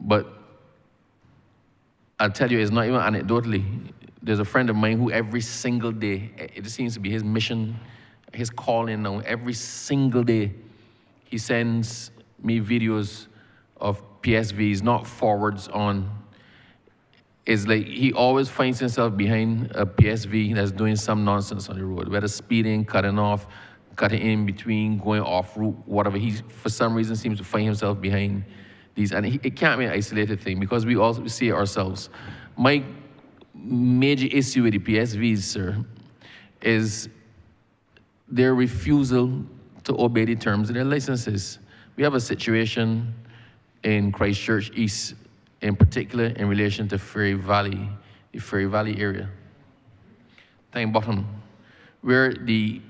But I'll tell you, it's not even anecdotally. There's a friend of mine who every single day, it seems to be his mission, his calling now, every single day, he sends me videos of PSVs, not forwards on. It's like he always finds himself behind a PSV that's doing some nonsense on the road, whether speeding, cutting off, cutting in between, going off route, whatever. He, for some reason, seems to find himself behind these. And it can't be an isolated thing because we also see it ourselves. My major issue with the PSVs, sir, is their refusal to obey the terms of their licenses. We have a situation in Christchurch East, in particular in relation to Ferry Valley, the Ferry Valley area, Time Bottom, where the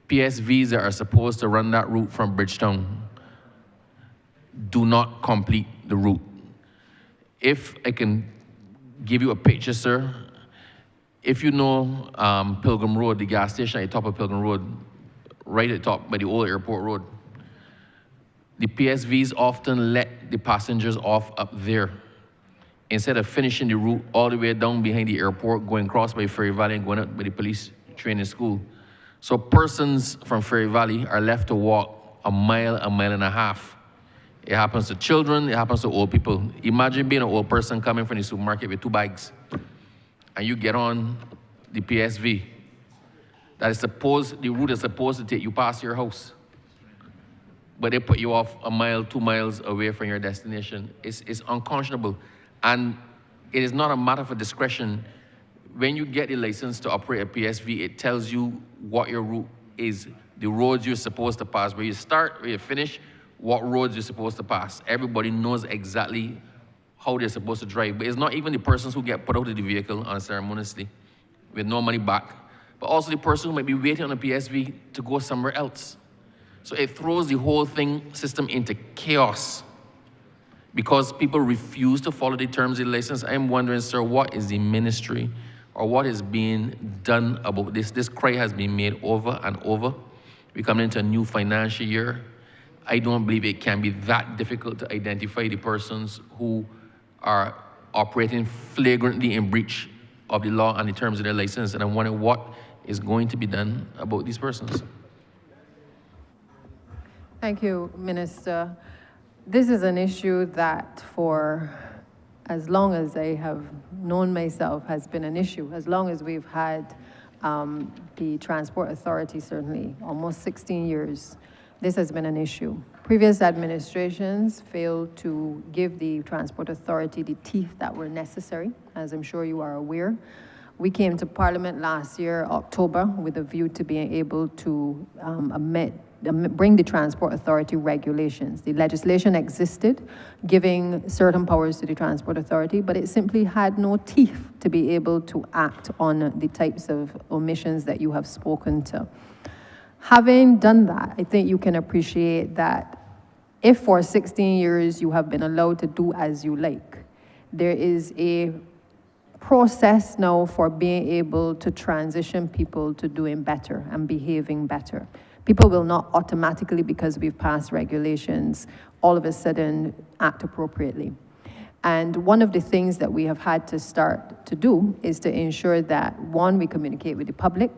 PSVs that are supposed to run that route from Bridgetown do not complete the route. If I can give you a picture, sir, if you know Pilgrim Road, the gas station at the top of Pilgrim Road, right at the top by the old airport road, the PSVs often let the passengers off up there instead of finishing the route all the way down behind the airport, going across by Ferry Valley and going up by the police training school. So persons from Ferry Valley are left to walk a mile and a half. It happens to children, it happens to old people. Imagine being an old person coming from the supermarket with 2 bags, and you get on the PSV that is supposed, the route is supposed to take you past your house, but they put you off a mile, 2 miles away from your destination. It's unconscionable. And it is not a matter of discretion. When you get the license to operate a PSV, it tells you what your route is, the roads you're supposed to pass, where you start, where you finish, what roads you're supposed to pass. Everybody knows exactly how they're supposed to drive. But it's not even the persons who get put out of the vehicle unceremoniously with no money back, but also the person who might be waiting on a PSV to go somewhere else. So it throws the whole system into chaos because people refuse to follow the terms of the license. I'm wondering, sir, what is the ministry or what is being done about this? This cry has been made over and over. We're coming into a new financial year. I don't believe it can be that difficult to identify the persons who are operating flagrantly in breach of the law and the terms of their license. And I'm wondering what is going to be done about these persons. Thank you, Minister. This is an issue that for as long as I have known myself has been an issue, as long as we've had the Transport Authority, certainly, almost 16 years, this has been an issue. Previous administrations failed to give the Transport Authority the teeth that were necessary, as I'm sure you are aware. We came to Parliament last year, October, with a view to being able to bring the Transport Authority regulations. The legislation existed, giving certain powers to the Transport Authority, but it simply had no teeth to be able to act on the types of omissions that you have spoken to. Having done that, I think you can appreciate that if for 16 years you have been allowed to do as you like, there is a process now for being able to transition people to doing better and behaving better. People will not automatically, because we've passed regulations, all of a sudden act appropriately. And one of the things that we have had to start to do is to ensure that, one, we communicate with the public,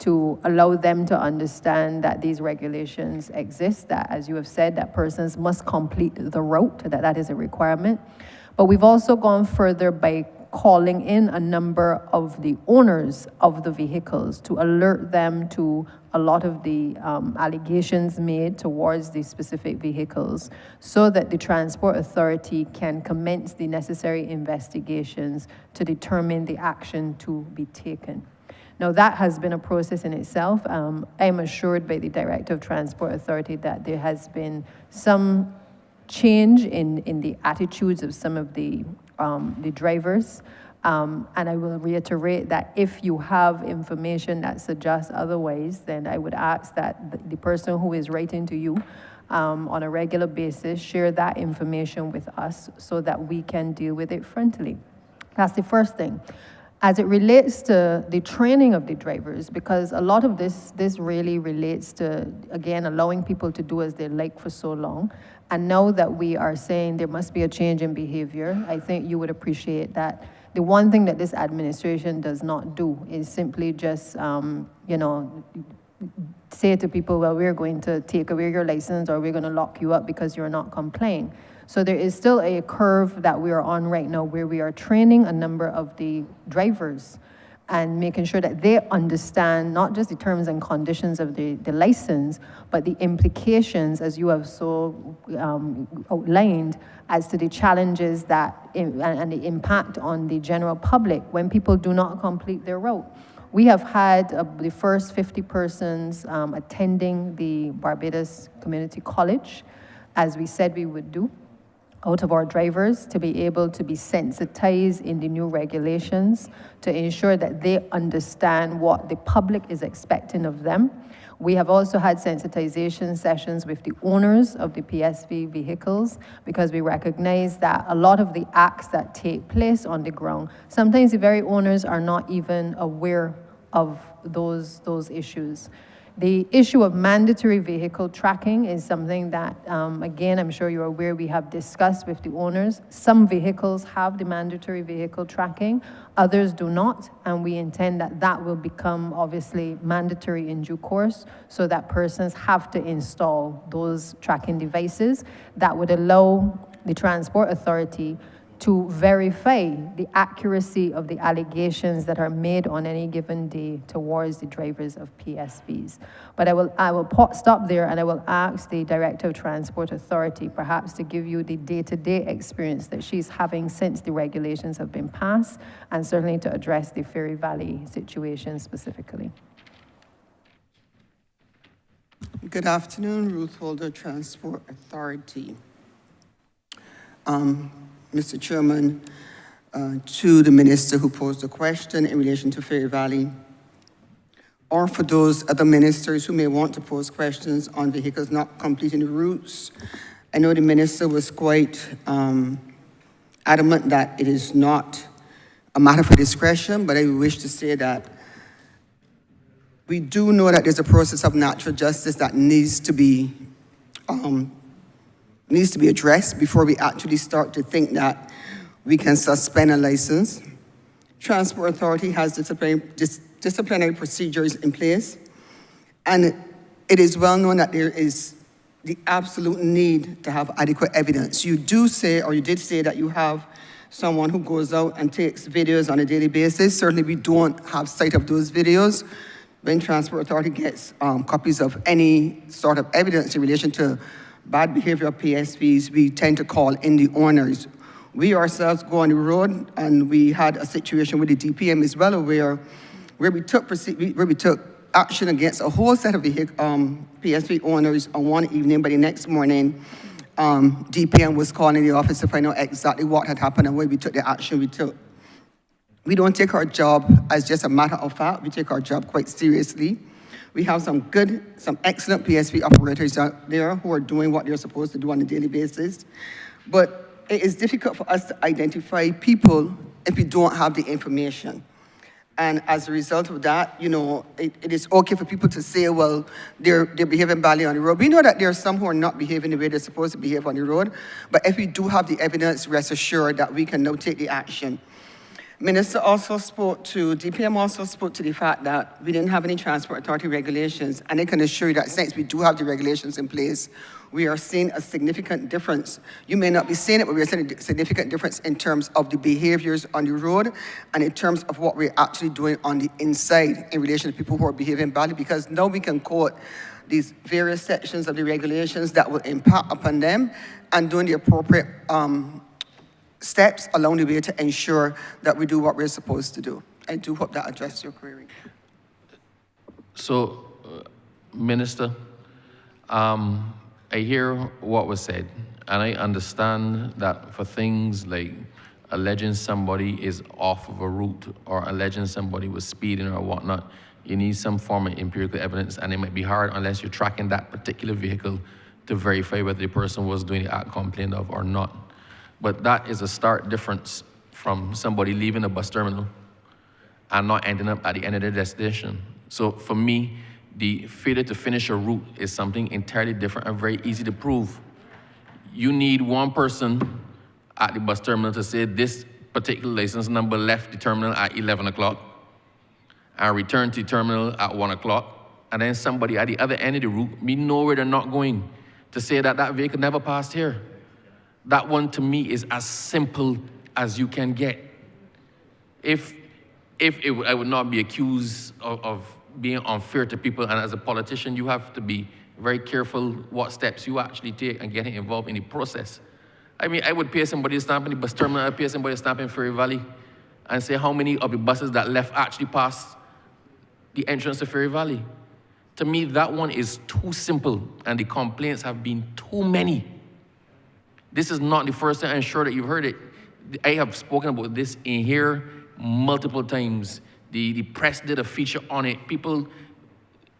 to allow them to understand that these regulations exist, that, as you have said, that persons must complete the route, that is a requirement. But we've also gone further by calling in a number of the owners of the vehicles to alert them to a lot of the allegations made towards the specific vehicles so that the Transport Authority can commence the necessary investigations to determine the action to be taken. Now, that has been a process in itself. I am assured by the Director of Transport Authority that there has been some change in the attitudes of some of the drivers. And I will reiterate that if you have information that suggests otherwise, then I would ask that the person who is writing to you on a regular basis share that information with us so that we can deal with it frontally. That's the first thing. As it relates to the training of the drivers, because a lot of this really relates to, again, allowing people to do as they like for so long. And now that we are saying there must be a change in behavior, I think you would appreciate that the one thing that this administration does not do is simply just, say to people, well, we're going to take away your license or we're going to lock you up because you're not complying. So there is still a curve that we are on right now where we are training a number of the drivers and making sure that they understand not just the terms and conditions of the license, but the implications, as you have so outlined, as to the challenges that and the impact on the general public when people do not complete their route. We have had the first 50 persons attending the Barbados Community College, as we said we would do, out of our drivers, to be able to be sensitized in the new regulations, to ensure that they understand what the public is expecting of them. We have also had sensitization sessions with the owners of the PSV vehicles, because we recognize that a lot of the acts that take place on the ground, sometimes the very owners are not even aware of those issues. The issue of mandatory vehicle tracking is something that, again, I'm sure you're aware, we have discussed with the owners. Some vehicles have the mandatory vehicle tracking, others do not, and we intend that that will become obviously mandatory in due course, so that persons have to install those tracking devices that would allow the Transport Authority to verify the accuracy of the allegations that are made on any given day towards the drivers of PSVs. But I will stop there, and I will ask the Director of Transport Authority perhaps to give you the day-to-day experience that she's having since the regulations have been passed, and certainly to address the Ferry Valley situation specifically. Good afternoon, Ruth Holder, Transport Authority. Mr. Chairman, to the Minister who posed the question in relation to Ferry Valley, or for those other ministers who may want to pose questions on vehicles not completing the routes. I know the Minister was quite adamant that it is not a matter for discretion, but I wish to say that we do know that there's a process of natural justice that needs to be addressed before we actually start to think that we can suspend a license. Transport Authority has disciplinary procedures in place, and it is well known that there is the absolute need to have adequate evidence. You did say that you have someone who goes out and takes videos on a daily basis. Certainly we don't have sight of those videos. When Transport Authority gets copies of any sort of evidence in relation to bad behavior of PSVs, we tend to call in the owners. We ourselves go on the road, and we had a situation with the DPM as well, where we took action against a whole set of PSV owners on one evening, but the next morning, DPM was calling the office to find out exactly what had happened and why we took the action we took. We don't take our job as just a matter of fact. We take our job quite seriously. We have some excellent PSV operators out there who are doing what they're supposed to do on a daily basis. But it is difficult for us to identify people if we don't have the information. And as a result of that, it is okay for people to say, well, they're behaving badly on the road. We know that there are some who are not behaving the way they're supposed to behave on the road, but if we do have the evidence, rest assured that we can now take the action. DPM also spoke to the fact that we didn't have any Transport Authority regulations, and I can assure you that since we do have the regulations in place, we are seeing a significant difference. You may not be seeing it, but we are seeing a significant difference in terms of the behaviors on the road and in terms of what we're actually doing on the inside in relation to people who are behaving badly, because now we can quote these various sections of the regulations that will impact upon them and doing the appropriate steps along the way to ensure that we do what we're supposed to do. I do hope that addressed your query. So, Minister, I hear what was said, and I understand that for things like alleging somebody is off of a route or alleging somebody was speeding or whatnot, you need some form of empirical evidence, and it might be hard unless you're tracking that particular vehicle to verify whether the person was doing the act complained of or not. But that is a stark difference from somebody leaving a bus terminal and not ending up at the end of the destination. So for me, the failure to finish a route is something entirely different and very easy to prove. You need one person at the bus terminal to say this particular license number left the terminal at 11 o'clock and returned to the terminal at 1 o'clock, and then somebody at the other end of the route, we know where they're not going, to say that that vehicle never passed here. That one to me is as simple as you can get. I would not be accused of being unfair to people, and as a politician, you have to be very careful what steps you actually take and getting involved in the process. I mean, I would pay somebody to stamp in the bus terminal, I'd pay somebody to stamp in Ferry Valley, and say how many of the buses that left actually passed the entrance to Ferry Valley. To me, that one is too simple, and the complaints have been too many. This is not the first time, I'm sure that you've heard it. I have spoken about this in here multiple times. The press did a feature on it. People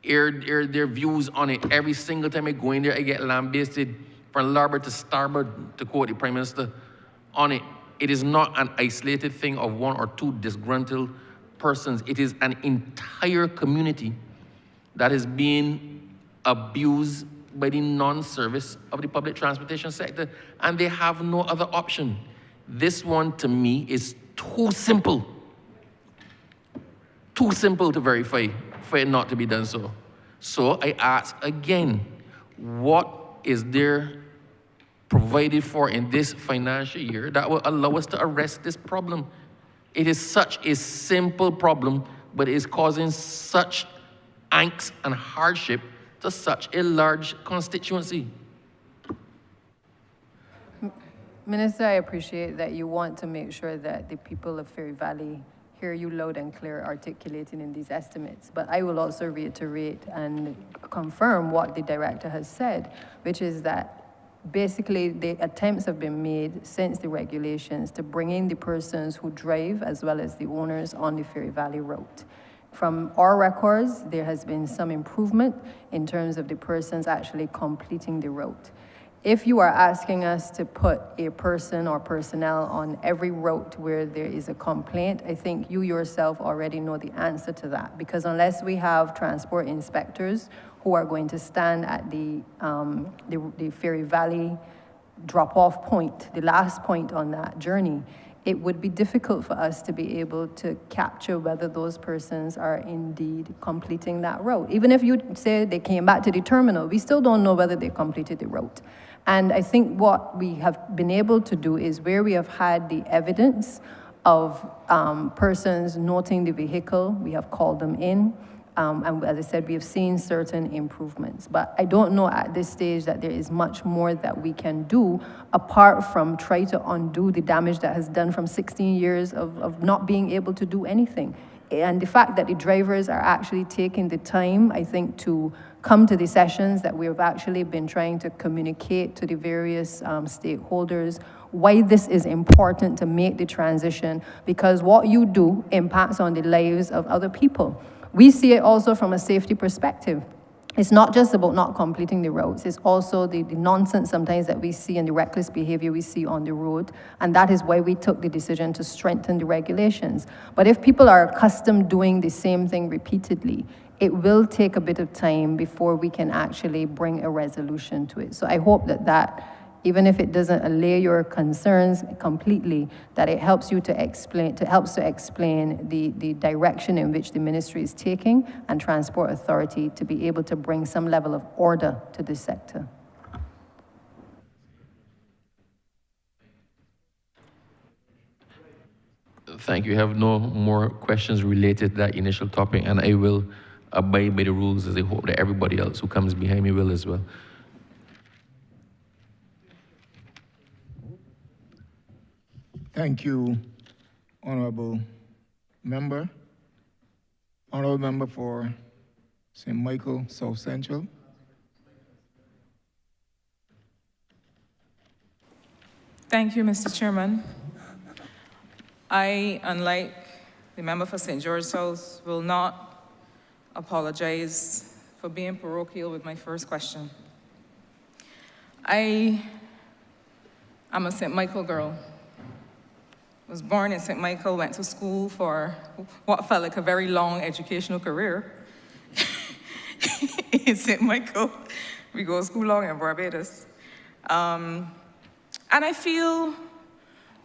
aired their views on it. Every single time I go in there, I get lambasted from larboard to starboard, to quote the Prime Minister, on it. It is not an isolated thing of one or two disgruntled persons. It is an entire community that is being abused by the non-service of the public transportation sector, and they have no other option. This one, to me, is too simple to verify for it not to be done so. So I ask again, what is there provided for in this financial year that will allow us to arrest this problem? It is such a simple problem, but it is causing such angst and hardship to such a large constituency. Minister, I appreciate that you want to make sure that the people of Ferry Valley hear you loud and clear articulating in these estimates. But I will also reiterate and confirm what the director has said, which is that basically the attempts have been made since the regulations to bring in the persons who drive as well as the owners on the Ferry Valley route. From our records, there has been some improvement in terms of the persons actually completing the route. If you are asking us to put a person or personnel on every route where there is a complaint, I think you yourself already know the answer to that, because unless we have transport inspectors who are going to stand at the Ferry Valley drop-off point, the last point on that journey, it would be difficult for us to be able to capture whether those persons are indeed completing that route. Even if you say they came back to the terminal, we still don't know whether they completed the route. And I think what we have been able to do is where we have had the evidence of persons noting the vehicle, we have called them in. And as I said, we have seen certain improvements. But I don't know at this stage that there is much more that we can do apart from try to undo the damage that has done from 16 years of not being able to do anything. And the fact that the drivers are actually taking the time, I think, to come to the sessions that we have actually been trying to communicate to the various stakeholders why this is important to make the transition, because what you do impacts on the lives of other people. We see it also from a safety perspective. It's not just about not completing the roads, it's also the nonsense sometimes that we see and the reckless behavior we see on the road, and that is why we took the decision to strengthen the regulations. But if people are accustomed doing the same thing repeatedly, it will take a bit of time before we can actually bring a resolution to it. So I hope that even if it doesn't allay your concerns completely, that it helps you to explain, the direction in which the ministry is taking and Transport Authority to be able to bring some level of order to this sector. Thank you. I have no more questions related to that initial topic, and I will abide by the rules, as I hope that everybody else who comes behind me will as well. Thank you, Honourable Member. Honourable Member for St. Michael, South Central. Thank you, Mr. Chairman. I, unlike the member for St. George South, will not apologize for being parochial with my first question. I am a St. Michael girl. was born in St. Michael, went to school for what felt like a very long educational career in St. Michael. We go to school long in Barbados. And I feel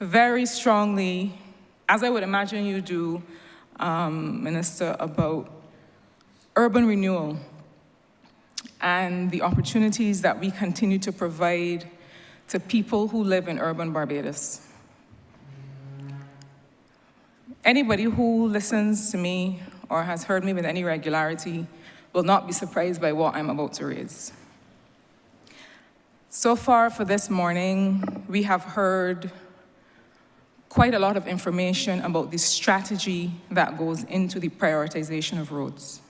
very strongly, as I would imagine you do, Minister, about urban renewal and the opportunities that we continue to provide to people who live in urban Barbados. Anybody who listens to me or has heard me with any regularity will not be surprised by what I'm about to raise. So far for this morning, we have heard quite a lot of information about the strategy that goes into the prioritization of roads.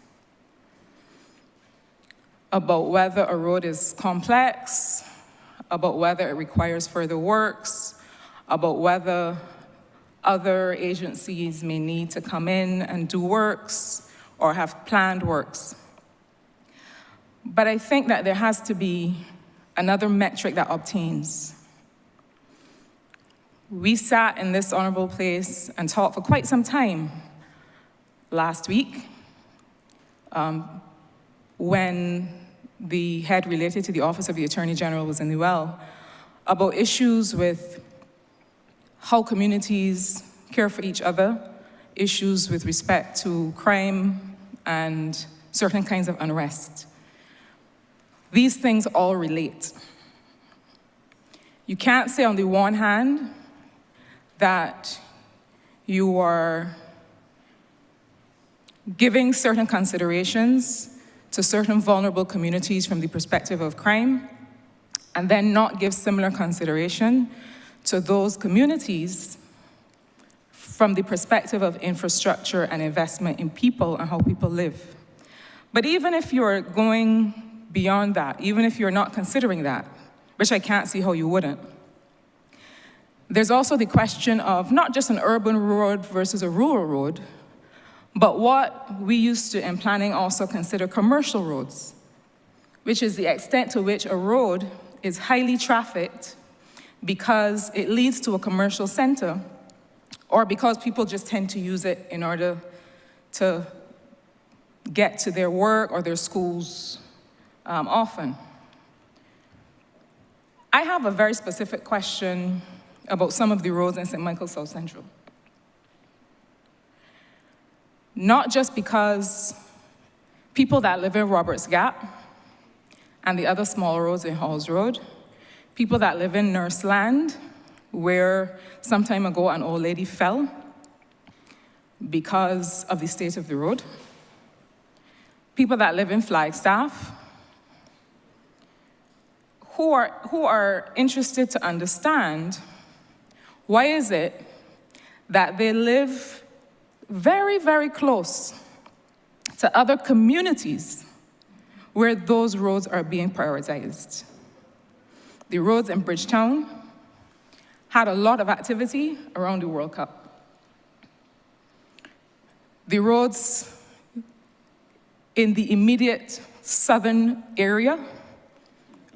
About whether a road is complex, about whether it requires further works, about whether other agencies may need to come in and do works or have planned works. But I think that there has to be another metric that obtains. We sat in this honorable place and talked for quite some time last week when the head related to the Office of the Attorney General was in the well about issues with how communities care for each other, issues with respect to crime and certain kinds of unrest. These things all relate. You can't say on the one hand that you are giving certain considerations to certain vulnerable communities from the perspective of crime, and then not give similar consideration to those communities from the perspective of infrastructure and investment in people and how people live. But even if you're going beyond that, even if you're not considering that, which I can't see how you wouldn't, there's also the question of not just an urban road versus a rural road, but what we used to in planning also consider commercial roads, which is the extent to which a road is highly trafficked because it leads to a commercial center or because people just tend to use it in order to get to their work or their schools often. I have a very specific question about some of the roads in St. Michael South Central. Not just because people that live in Roberts Gap and the other small roads in Halls Road, people that live in Nurseland, where some time ago an old lady fell because of the state of the road, people that live in Flagstaff, who are interested to understand why is it that they live very, very close to other communities where those roads are being prioritized. The roads in Bridgetown had a lot of activity around the World Cup. The roads in the immediate southern area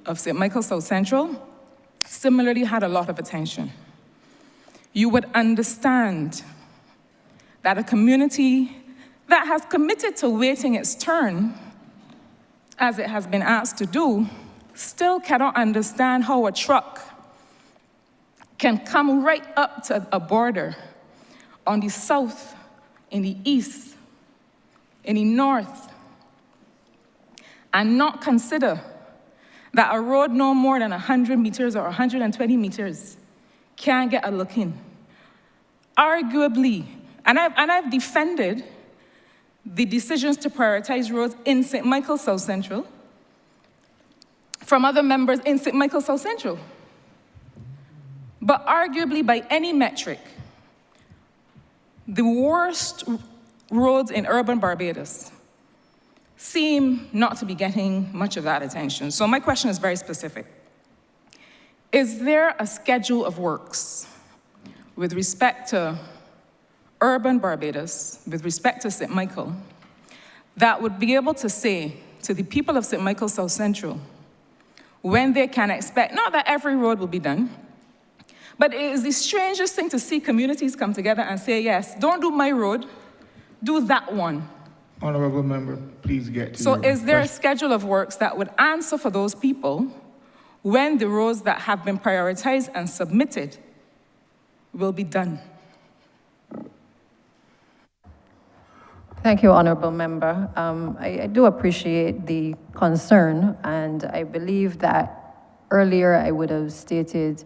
of St. Michael South Central similarly had a lot of attention. You would understand that a community that has committed to waiting its turn, as it has been asked to do, still cannot understand how a truck can come right up to a border on the south, in the east, in the north, and not consider that a road no more than 100 meters or 120 meters can get a look in. Arguably, and I've defended the decisions to prioritize roads in St. Michael South Central from other members in St. Michael South Central. But arguably, by any metric, the worst roads in urban Barbados seem not to be getting much of that attention. So my question is very specific. Is there a schedule of works with respect to urban Barbados, with respect to St. Michael, that would be able to say to the people of St. Michael South Central when they can expect, not that every road will be done, But it is the strangest thing to see communities come together and say, yes, don't do my road, do that one. Honourable member, please get to So your is there a question. schedule of works that would answer for those people when the roads that have been prioritized and submitted will be done? Thank you, Honourable Member. I do appreciate the concern, and I believe that earlier I would have stated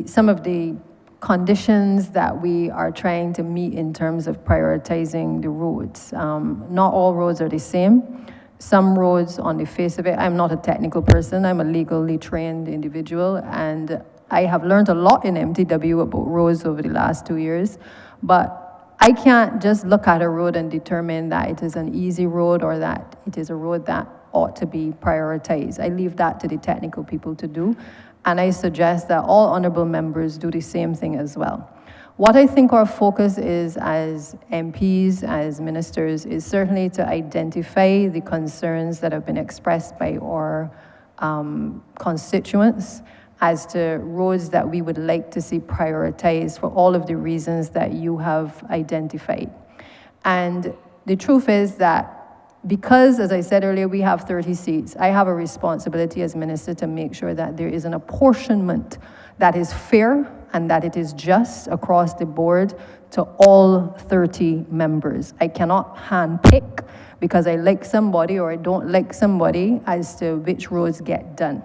some of the conditions that we are trying to meet in terms of prioritizing the roads. Not all roads are the same. Some roads on the face of it, I'm not a technical person, I'm a legally trained individual, and I have learned a lot in MTW about roads over the last 2 years, but I can't just look at a road and determine that it is an easy road or that it is a road that ought to be prioritized. I leave that to the technical people to do, and I suggest that all honourable members do the same thing as well. What I think our focus is as MPs, as ministers, is certainly to identify the concerns that have been expressed by our constituents as to roads that we would like to see prioritized for all of the reasons that you have identified. And the truth is that because, as I said earlier, we have 30 seats, I have a responsibility as minister to make sure that there is an apportionment that is fair and that it is just across the board to all 30 members. I cannot handpick because I like somebody or I don't like somebody as to which roads get done.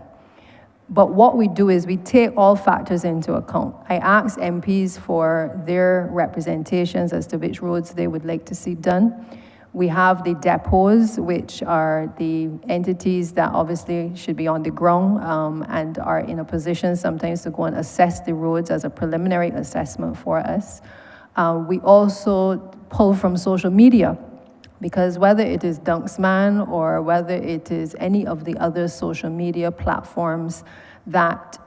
But what we do is we take all factors into account. I ask MPs for their representations as to which roads they would like to see done. We have the depots, which are the entities that obviously should be on the ground and are in a position sometimes to go and assess the roads as a preliminary assessment for us. We also pull from social media, because whether it is Dunksman or whether it is any of the other social media platforms that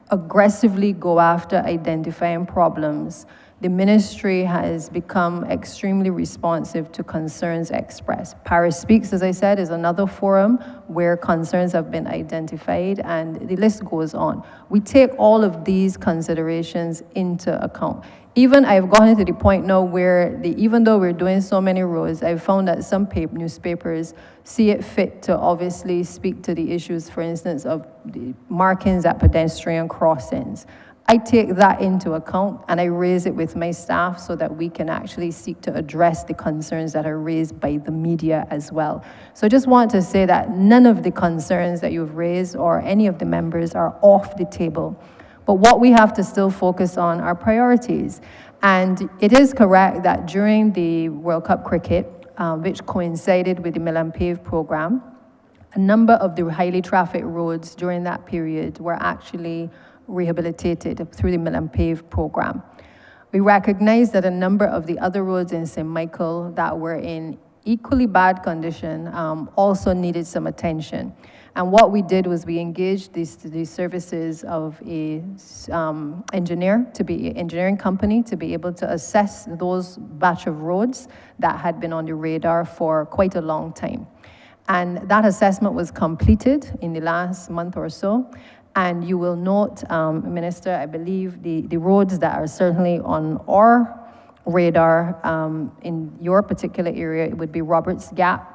aggressively go after identifying problems, the ministry has become extremely responsive to concerns expressed. Paris Speaks, as I said, is another forum where concerns have been identified, and the list goes on. We take all of these considerations into account. Even I've gotten to the point now where even though we're doing so many roads, I've found that some newspapers see it fit to obviously speak to the issues, for instance, of the markings at pedestrian crossings. I take that into account and I raise it with my staff so that we can actually seek to address the concerns that are raised by the media as well. So I just want to say that none of the concerns that you've raised or any of the members are off the table. But what we have to still focus on are priorities. And it is correct that during the World Cup cricket, which coincided with the Mill and Pave program, a number of the highly trafficked roads during that period were actually rehabilitated through the Mill and Pave program. We recognize that a number of the other roads in St. Michael that were in equally bad condition also needed some attention. And what we did was we engaged the services of an engineering company to be able to assess those batch of roads that had been on the radar for quite a long time. And that assessment was completed in the last month or so. And you will note, Minister, I believe the roads that are certainly on our radar in your particular area, it would be Roberts Gap,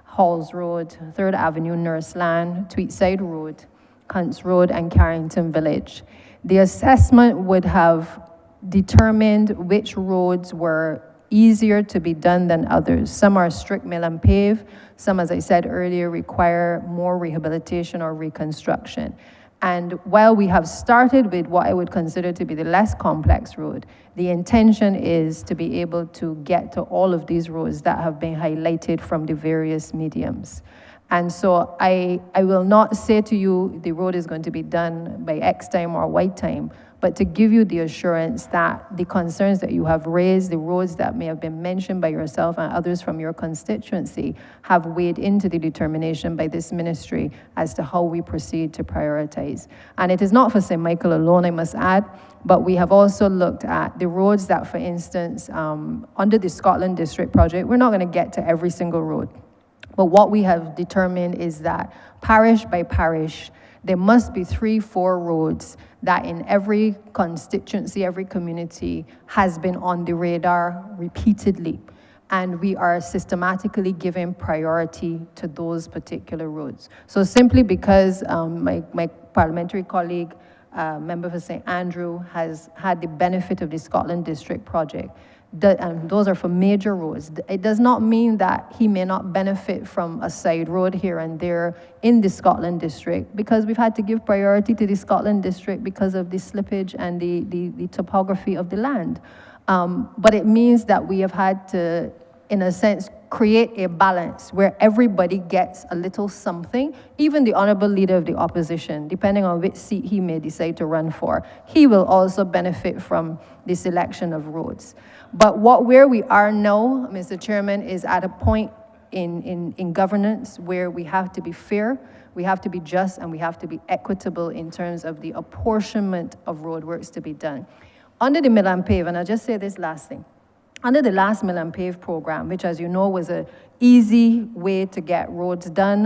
Halls Road, 3rd Avenue, Nurseland, Tweedside Road, Cunts Road, and Carrington Village. The assessment would have determined which roads were easier to be done than others. Some are strict mill and pave. Some, as I said earlier, require more rehabilitation or reconstruction. And while we have started with what I would consider to be the less complex road, the intention is to be able to get to all of these roads that have been highlighted from the various mediums. And so I will not say to you the road is going to be done by X time or Y time, but to give you the assurance that the concerns that you have raised, the roads that may have been mentioned by yourself and others from your constituency have weighed into the determination by this ministry as to how we proceed to prioritize. And it is not for St. Michael alone, I must add, but we have also looked at the roads that, for instance, under the Scotland District project, we're not going to get to every single road. But what we have determined is that parish by parish, there must be 3-4 roads that in every constituency, every community has been on the radar repeatedly. And we are systematically giving priority to those particular roads. So simply because my parliamentary colleague, member for St. Andrew, has had the benefit of the Scotland District project, and those are for major roads, it does not mean that he may not benefit from a side road here and there in the Scotland District, because we've had to give priority to the Scotland District because of the slippage and the topography of the land. But it means that we have had to, in a sense, create a balance where everybody gets a little something. Even the Honourable Leader of the Opposition, depending on which seat he may decide to run for, he will also benefit from the selection of roads. But where we are now, Mr. Chairman, is at a point in governance where we have to be fair, we have to be just, and we have to be equitable in terms of the apportionment of roadworks to be done. Under the Mill and Pave, and I'll just say this last thing, under the last Mill and Pave program, which, as you know, was an easy way to get roads done,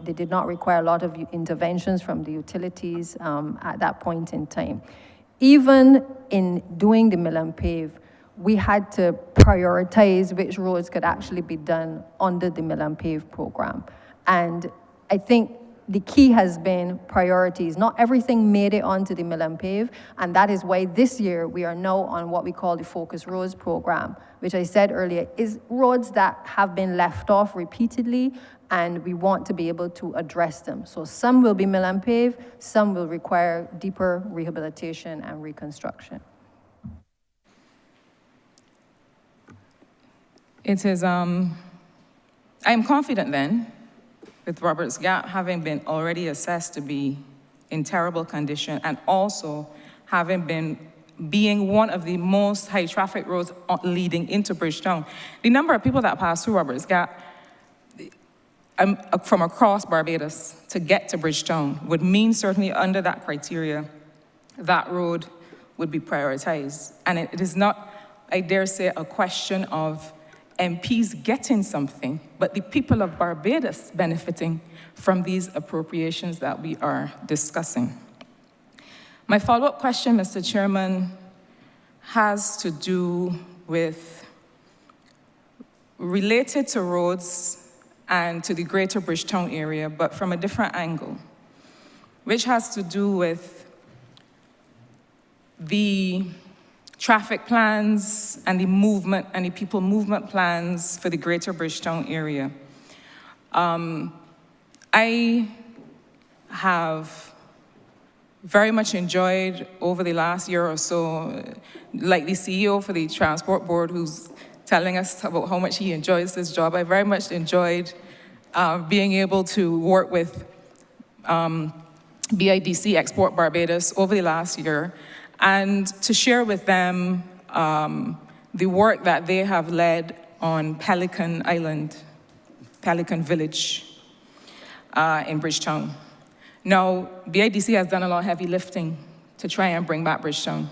they did not require a lot of interventions from the utilities at that point in time. Even in doing the Mill and Pave, we had to prioritize which roads could actually be done under the Mill and Pave program. And I think the key has been priorities. Not everything made it onto the Mill and Pave, and that is why this year we are now on what we call the Focus Roads program, which I said earlier is roads that have been left off repeatedly, and we want to be able to address them. So some will be Mill and Pave, some will require deeper rehabilitation and reconstruction. It is, I am confident then, with Roberts Gap having been already assessed to be in terrible condition, and also being one of the most high traffic roads leading into Bridgetown. The number of people that pass through Roberts Gap from across Barbados to get to Bridgetown would mean, certainly under that criteria, that road would be prioritized. And it is not, I dare say, a question of MPs getting something, but the people of Barbados benefiting from these appropriations that we are discussing. My follow-up question, Mr. Chairman, has to do with, related to roads and to the greater Bridgetown area, but from a different angle, which has to do with the traffic plans and the movement and the people movement plans for the greater Bridgetown area. I have very much enjoyed over the last year or so, like the CEO for the Transport Board who's telling us about how much he enjoys this job. I very much enjoyed being able to work with BIDC Export Barbados over the last year, and to share with them the work that they have led on Pelican Island, Pelican Village in Bridgetown. Now, BIDC has done a lot of heavy lifting to try and bring back Bridgetown.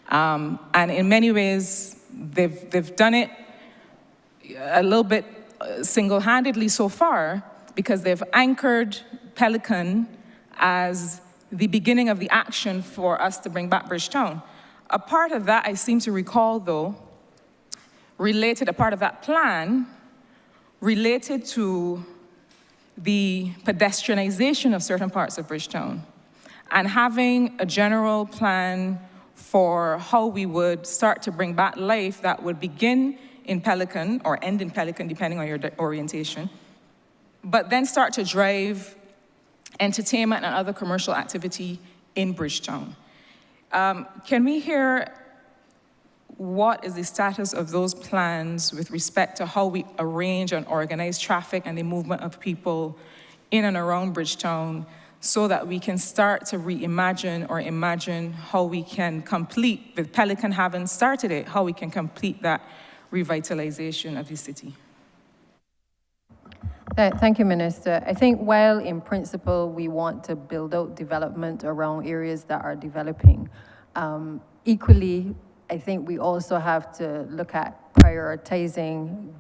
And in many ways, they've done it a little bit single-handedly so far, because they've anchored Pelican as the beginning of the action for us to bring back Bridgetown. A part of that, I seem to recall, though, a part of that plan related to the pedestrianization of certain parts of Bridgetown, and having a general plan for how we would start to bring back life that would begin in Pelican or end in Pelican, depending on your orientation, but then start to drive entertainment and other commercial activity in Bridgetown. Can we hear what is the status of those plans with respect to how we arrange and organize traffic and the movement of people in and around Bridgetown, so that we can start to reimagine or imagine how we can complete, with Pelican having started it, how we can complete that revitalization of the city? Thank you, Minister. I think while in principle we want to build out development around areas that are developing, equally, I think we also have to look at prioritizing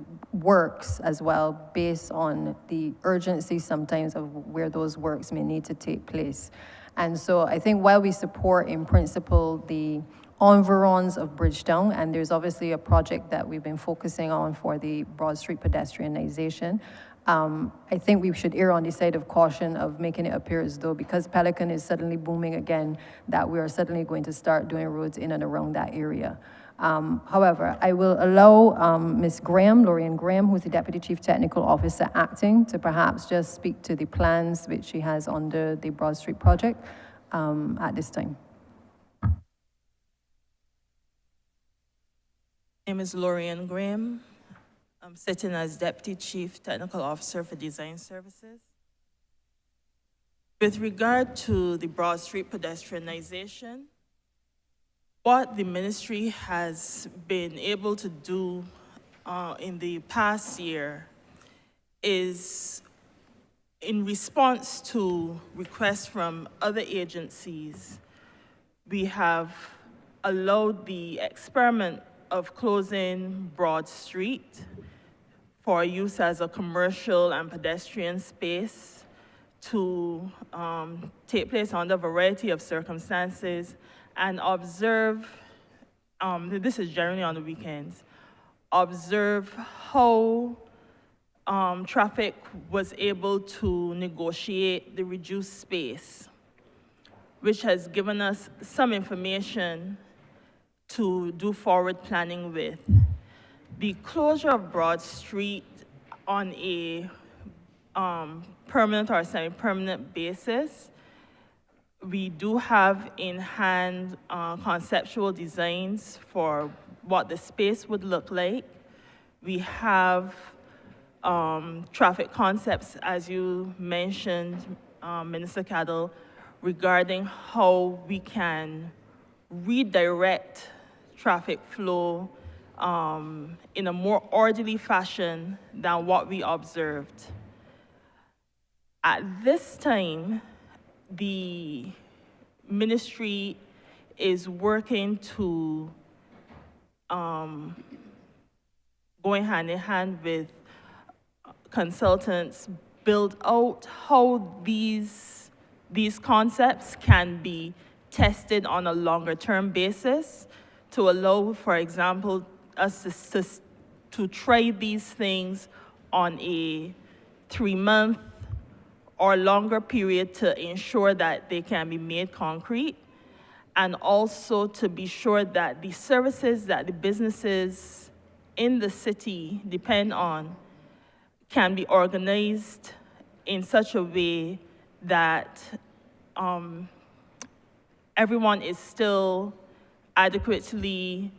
works as well, based on the urgency sometimes of where those works may need to take place. And so I think while we support in principle the environs of Bridgetown, and there's obviously a project that we've been focusing on for the Broad Street pedestrianization, I think we should err on the side of caution of making it appear as though because Pelican is suddenly booming again, that we are suddenly going to start doing roads in and around that area. However, I will allow Ms. Graham, Lorian Graham, who's the Deputy Chief Technical Officer acting, to perhaps just speak to the plans which she has under the Broad Street project at this time. My name is Lorian Graham. I'm sitting as Deputy Chief Technical Officer for Design Services. With regard to the Broad Street pedestrianization, what the ministry has been able to do in the past year is, in response to requests from other agencies, we have allowed the experiment of closing Broad Street for use as a commercial and pedestrian space to take place under a variety of circumstances and observe, this is generally on the weekends, observe how traffic was able to negotiate the reduced space, which has given us some information to do forward planning with. The closure of Broad Street on a permanent or semi-permanent basis, we do have in hand conceptual designs for what the space would look like. We have traffic concepts, as you mentioned, Minister Cadell, regarding how we can redirect traffic flow in a more orderly fashion than what we observed. At this time, the ministry is working to, going hand in hand with consultants, build out how these concepts can be tested on a longer term basis to allow, for example, us to try these things on a 3-month or longer period to ensure that they can be made concrete, and also to be sure that the services that the businesses in the city depend on can be organized in such a way that everyone is still adequately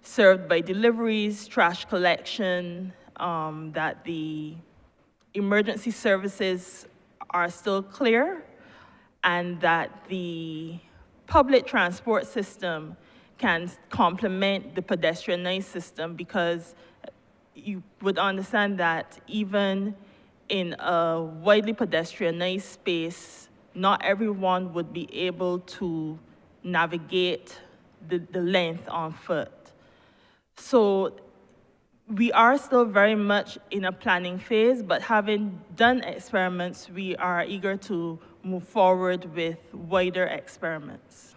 served by deliveries, trash collection, that the emergency services are still clear, and that the public transport system can complement the pedestrianized system, because you would understand that even in a widely pedestrianized space, not everyone would be able to navigate the length on foot. So we are still very much in a planning phase, but having done experiments, we are eager to move forward with wider experiments.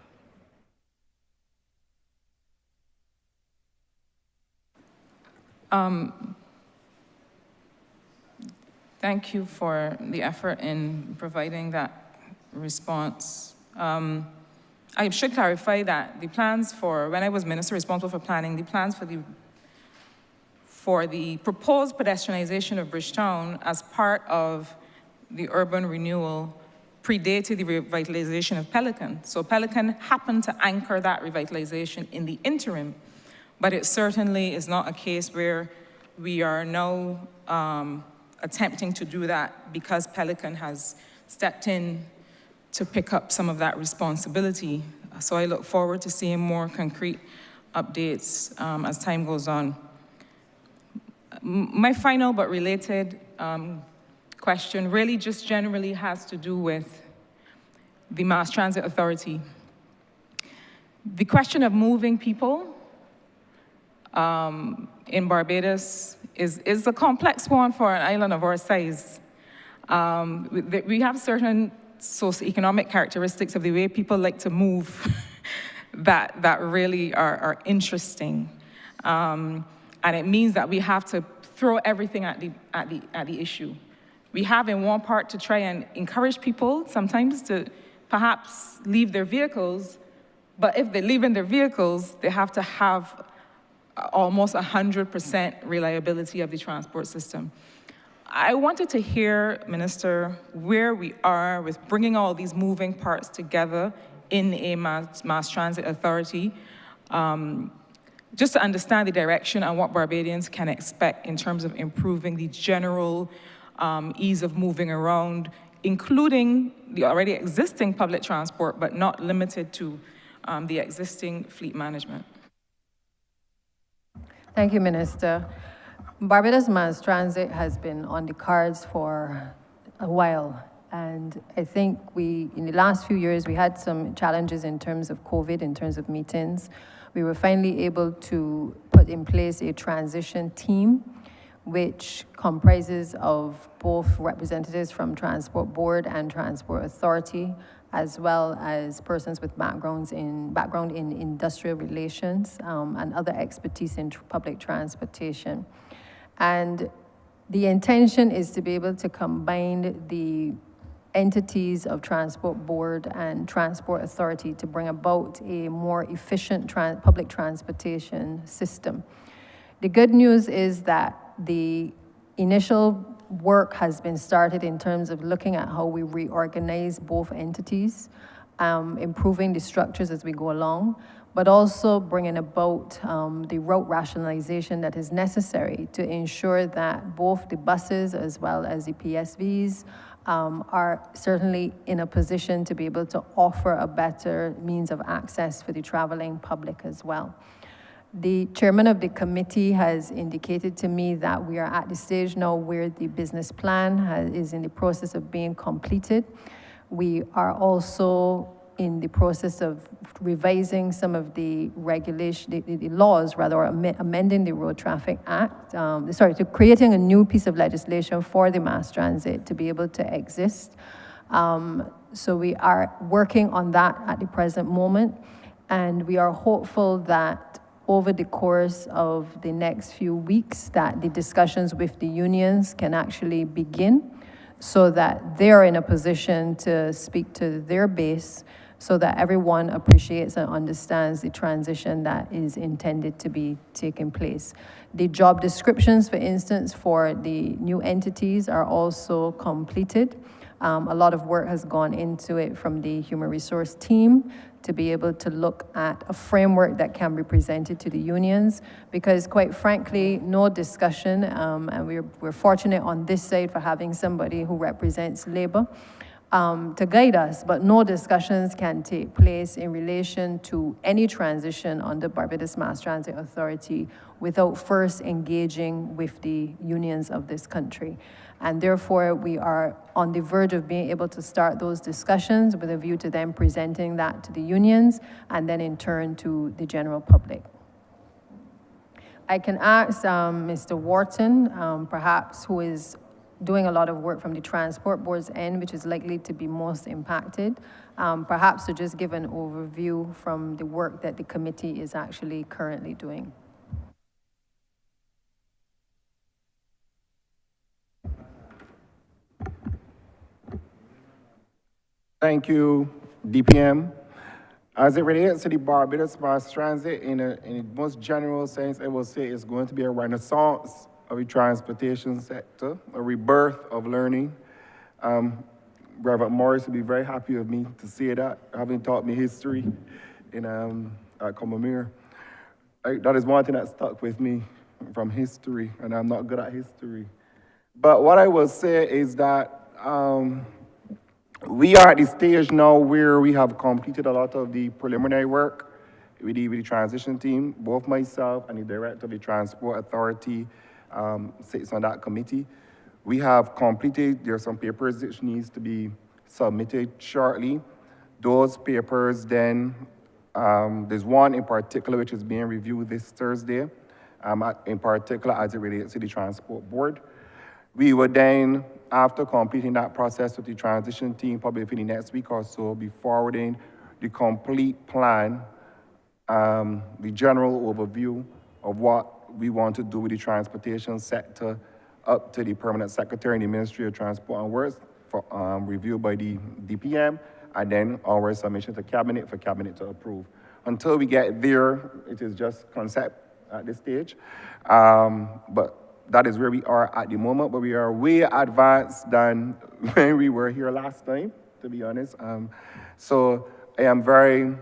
Thank you for the effort in providing that response. I should clarify that the plans for, when I was minister responsible for planning, the plans for the proposed pedestrianization of Bridgetown as part of the urban renewal predated the revitalization of Pelican. So Pelican happened to anchor that revitalization in the interim, but it certainly is not a case where we are now attempting to do that because Pelican has stepped in to pick up some of that responsibility. So I look forward to seeing more concrete updates as time goes on. My final but related question really just generally has to do with the Mass Transit Authority. The question of moving people in Barbados is a complex one for an island of our size. We have certain socioeconomic characteristics of the way people like to move that really are interesting. And it means that we have to throw everything at the issue. We have in one part to try and encourage people sometimes to perhaps leave their vehicles, but if they leave in their vehicles, they have to have almost 100% reliability of the transport system. I wanted to hear, Minister, where we are with bringing all these moving parts together in a mass transit authority, just to understand the direction and what Barbadians can expect in terms of improving the general ease of moving around, including the already existing public transport, but not limited to the existing fleet management. Thank you, Minister. Barbados Mass Transit has been on the cards for a while. And I think in the last few years, we had some challenges in terms of COVID, in terms of meetings. We were finally able to put in place a transition team, which comprises of both representatives from Transport Board and Transport Authority, as well as persons with background in industrial relations and other expertise in public transportation. And the intention is to be able to combine the entities of Transport Board and Transport Authority to bring about a more efficient public transportation system. The good news is that the initial work has been started in terms of looking at how we reorganize both entities, improving the structures as we go along, but also bringing about the route rationalization that is necessary to ensure that both the buses as well as the PSVs are certainly in a position to be able to offer a better means of access for the traveling public as well. The chairman of the committee has indicated to me that we are at the stage now where the business plan is in the process of being completed. We are also in the process of revising some of the the laws, rather, or amending the Road Traffic Act, to creating a new piece of legislation for the mass transit to be able to exist. So we are working on that at the present moment, and we are hopeful that over the course of the next few weeks that the discussions with the unions can actually begin so that they're in a position to speak to their base so that everyone appreciates and understands the transition that is intended to be taking place. The job descriptions, for instance, for the new entities are also completed. A lot of work has gone into it from the human resource team to be able to look at a framework that can be presented to the unions, because quite frankly, no discussion, and we're fortunate on this side for having somebody who represents labor to guide us, but no discussions can take place in relation to any transition under Barbados Mass Transit Authority without first engaging with the unions of this country. And therefore, we are on the verge of being able to start those discussions with a view to them presenting that to the unions and then in turn to the general public. I can ask Mr. Wharton, perhaps, who is doing a lot of work from the Transport Board's end, which is likely to be most impacted, perhaps to just give an overview from the work that the committee is actually currently doing. Thank you, DPM. As it relates to the Barbados Mass Transit, in the most general sense, I will say it's going to be a renaissance of the transportation sector, a rebirth of learning. Reverend Morris would be very happy with me to say that, having taught me history at Comamere. That is one thing that stuck with me from history, and I'm not good at history. But what I will say is that we are at the stage now where we have completed a lot of the preliminary work with the transition team. Both myself and the director of the Transport Authority sits on that committee. We have completed, there are some papers that needs to be submitted shortly. Those papers then, there's one in particular which is being reviewed this Thursday, in particular as it relates to the Transport Board. We will then, after completing that process with the transition team, probably for the next week or so, be forwarding the complete plan, the general overview of what we want to do with the transportation sector up to the Permanent Secretary in the Ministry of Transport and Works for review by the DPM, and then our submission to Cabinet for Cabinet to approve. Until we get there, it is just concept at this stage. But that is where we are at the moment, but we are way advanced than when we were here last time, to be honest. So I am very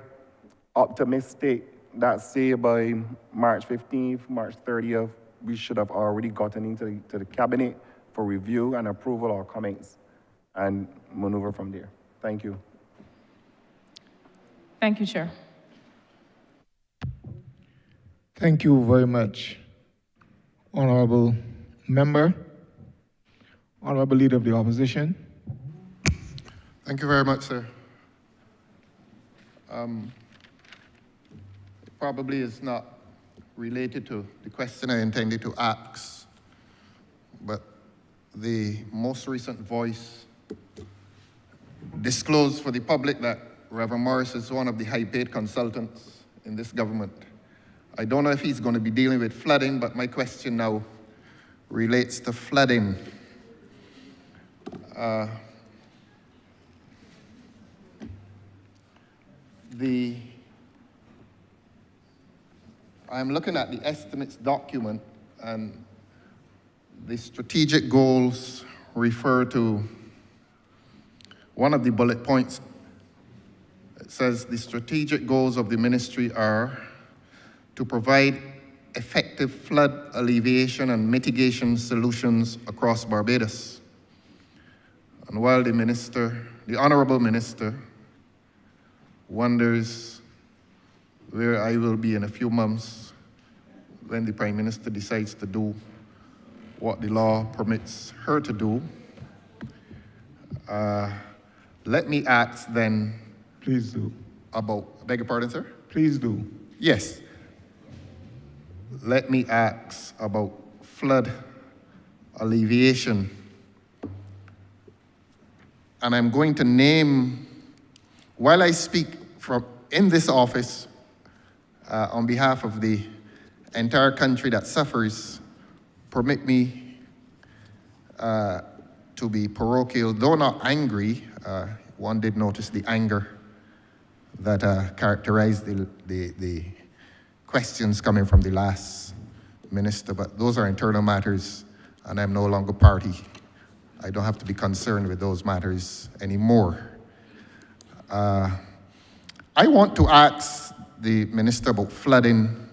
optimistic that, say, by March 15th, March 30th, we should have already gotten into the Cabinet for review and approval or comments and maneuver from there. Thank you. Thank you, Chair. Thank you very much, Honourable Member, Honourable Leader of the Opposition. Thank you very much, sir. It probably is not related to the question I intended to ask, but the most recent voice disclosed for the public that Reverend Morris is one of the high-paid consultants in this government. I don't know if he's going to be dealing with flooding, but my question now relates to flooding. I'm looking at the estimates document, and the strategic goals refer to one of the bullet points. It says the strategic goals of the ministry are to provide effective flood alleviation and mitigation solutions across Barbados. And while the Honourable Minister wonders where I will be in a few months when the Prime Minister decides to do what the law permits her to do, let me ask then. Please do. Beg your pardon, sir? Please do. Yes. Let me ask about flood alleviation. And I'm going to name, while I speak in this office on behalf of the entire country that suffers, permit me to be parochial, though not angry. One did notice the anger that characterized the questions coming from the last minister, but those are internal matters, and I'm no longer party. I don't have to be concerned with those matters anymore. I want to ask the minister about flooding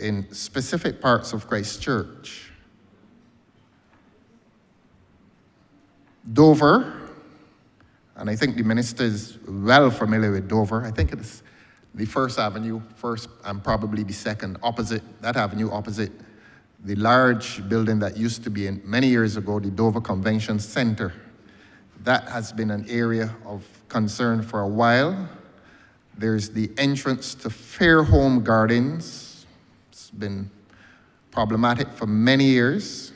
in specific parts of Christchurch. Dover, and I think the minister is well familiar with Dover. I think it's the First Avenue, first and probably the second, opposite, that avenue opposite the large building that used to be in, many years ago, the Dover Convention Center. That has been an area of concern for a while. There's the entrance to Fairholme Gardens. It's been problematic for many years.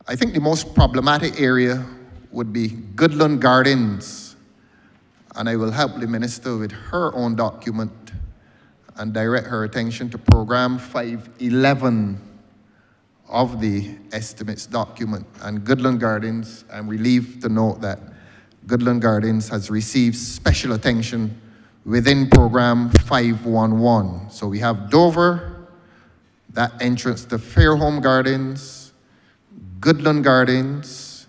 I think the most problematic area would be Goodland Gardens, and I will help the minister with her own document and direct her attention to Program 511 of the estimates document. And Goodland Gardens, I'm relieved to note that Goodland Gardens has received special attention within Program 511. So we have Dover, that entrance to Fairholme Gardens, Goodland Gardens.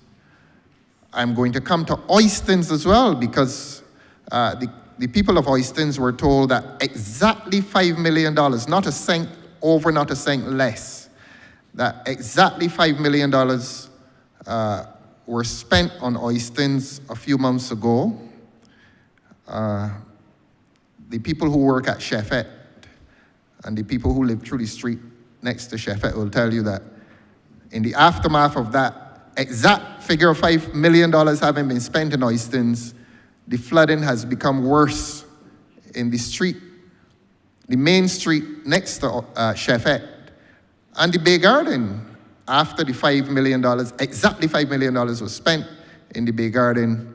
I'm going to come to Oistins as well, because the people of Oistins were told that exactly $5 million, not a cent over, not a cent less, that exactly $5 million were spent on Oistins a few months ago. The people who work at Sheffet and the people who live through the street next to Sheffet will tell you that in the aftermath of that exact figure of $5 million having been spent in Oistins, the flooding has become worse in the street the main street next to Chefette, and the Bay Garden. After the $5 million, exactly $5 million was spent in the Bay Garden,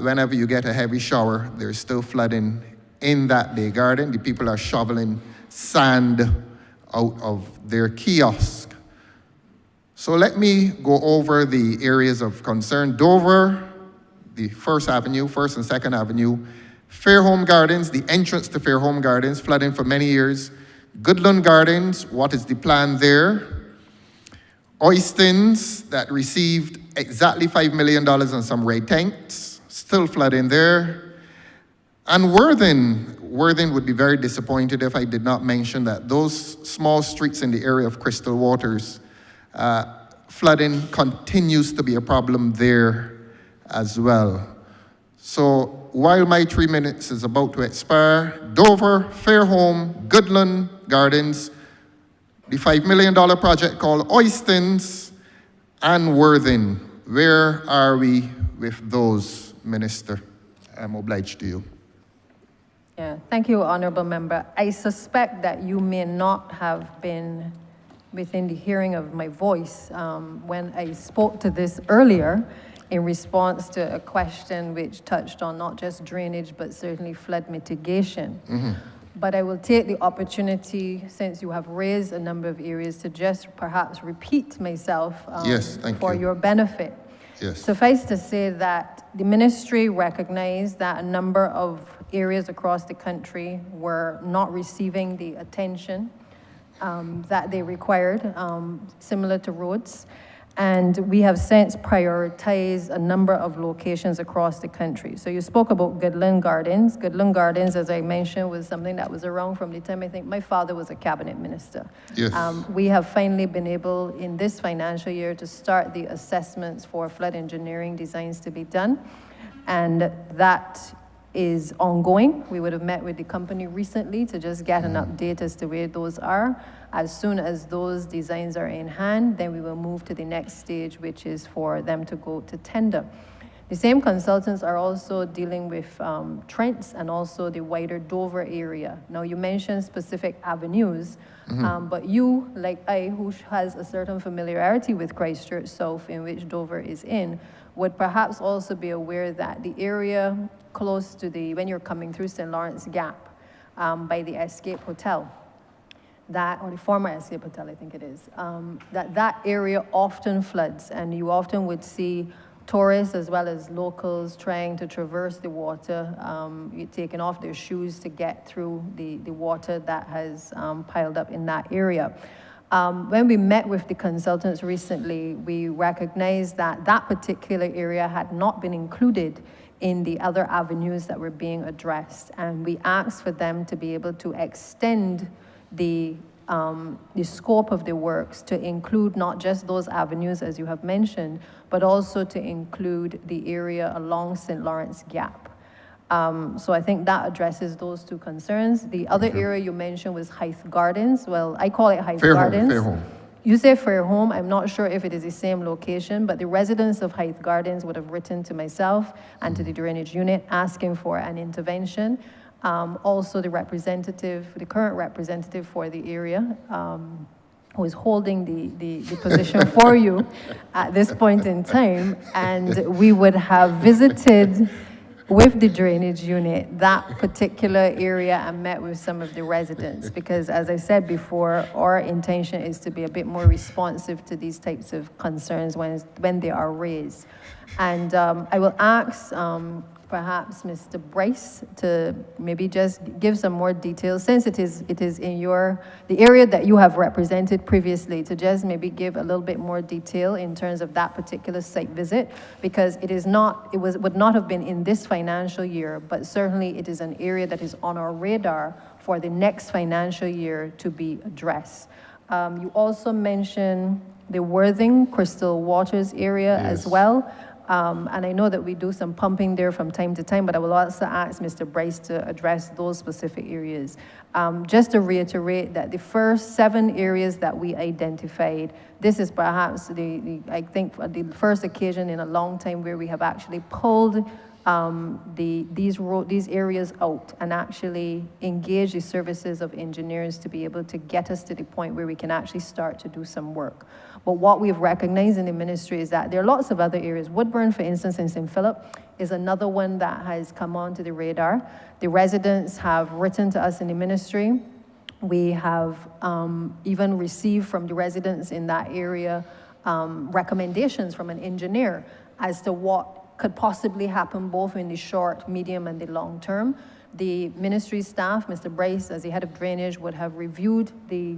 whenever you get a heavy shower, there's still flooding in that Bay Garden. The people are shoveling sand out of their kiosk. So let me go over the areas of concern. Dover, the First and 2nd Avenue, Fairholme Gardens, the entrance to Fairholme Gardens, flooding for many years. Goodland Gardens, what is the plan there? Oistins, that received exactly $5 million on some red tanks, still flooding there. And Worthing would be very disappointed if I did not mention that those small streets in the area of Crystal Waters, flooding continues to be a problem there as well. So while my 3 minutes is about to expire, Dover, Fairholme, Goodland Gardens, the $5 million project called Oistins, and Worthing. Where are we with those, Minister? I'm obliged to you. Yeah, thank you, Honourable Member. I suspect that you may not have been within the hearing of my voice when I spoke to this earlier in response to a question which touched on not just drainage, but certainly flood mitigation. Mm-hmm. But I will take the opportunity, since you have raised a number of areas, to just perhaps repeat myself yes, for your benefit. Yes. Suffice to say that the ministry recognized that a number of areas across the country were not receiving the attention that they required, similar to roads. And we have since prioritized a number of locations across the country. So you spoke about Goodland Gardens. Goodland Gardens, as I mentioned, was something that was around from the time I think my father was a cabinet minister. Yes. We have finally been able, in this financial year, to start the assessments for flood engineering designs to be done. And that is ongoing. We would have met with the company recently to just get an update as to where those are. As soon as those designs are in hand, then we will move to the next stage, which is for them to go to tender. The same consultants are also dealing with Trents and also the wider Dover area. Now, you mentioned specific avenues, but you, like I, who has a certain familiarity with Christchurch South, in which Dover is in, would perhaps also be aware that the area close to when you're coming through St. Lawrence Gap by the Escape Hotel, or the former Escape Hotel, I think it is, that area often floods, and you often would see tourists as well as locals trying to traverse the water, taking off their shoes to get through the water that has piled up in that area. When we met with the consultants recently, we recognized that that particular area had not been included in the other avenues that were being addressed. And we asked for them to be able to extend the scope of the works to include not just those avenues, as you have mentioned, but also to include the area along St. Lawrence Gap. So I think that addresses those two concerns. The other area you mentioned was Hythe Gardens. Well, I call it Hythe Gardens. Fairholme. You say Fairholme. I'm not sure if it is the same location, but the residents of Hythe Gardens would have written to myself and to the drainage unit asking for an intervention. Also, the current representative for the area, who is holding the position for you at this point in time, and we would have visited with the drainage unit that particular area and met with some of the residents, because as I said before, our intention is to be a bit more responsive to these types of concerns when they are raised. And I will ask perhaps Mr. Bryce to maybe just give some more details, since it is in the area that you have represented previously, to just maybe give a little bit more detail in terms of that particular site visit, because would not have been in this financial year, but certainly it is an area that is on our radar for the next financial year to be addressed. You also mentioned the Worthing Crystal Waters area as well. And I know that we do some pumping there from time to time, but I will also ask Mr. Bryce to address those specific areas. Just to reiterate that the first 7 areas that we identified, this is perhaps I think the first occasion in a long time where we have actually pulled these areas out and actually engage the services of engineers to be able to get us to the point where we can actually start to do some work. But what we've recognized in the ministry is that there are lots of other areas. Woodburn, for instance, in St. Philip, is another one that has come onto the radar. The residents have written to us in the ministry. We have even received from the residents in that area recommendations from an engineer as to what could possibly happen both in the short, medium, and the long term. The ministry staff, Mr. Bryce, as the head of drainage, would have reviewed the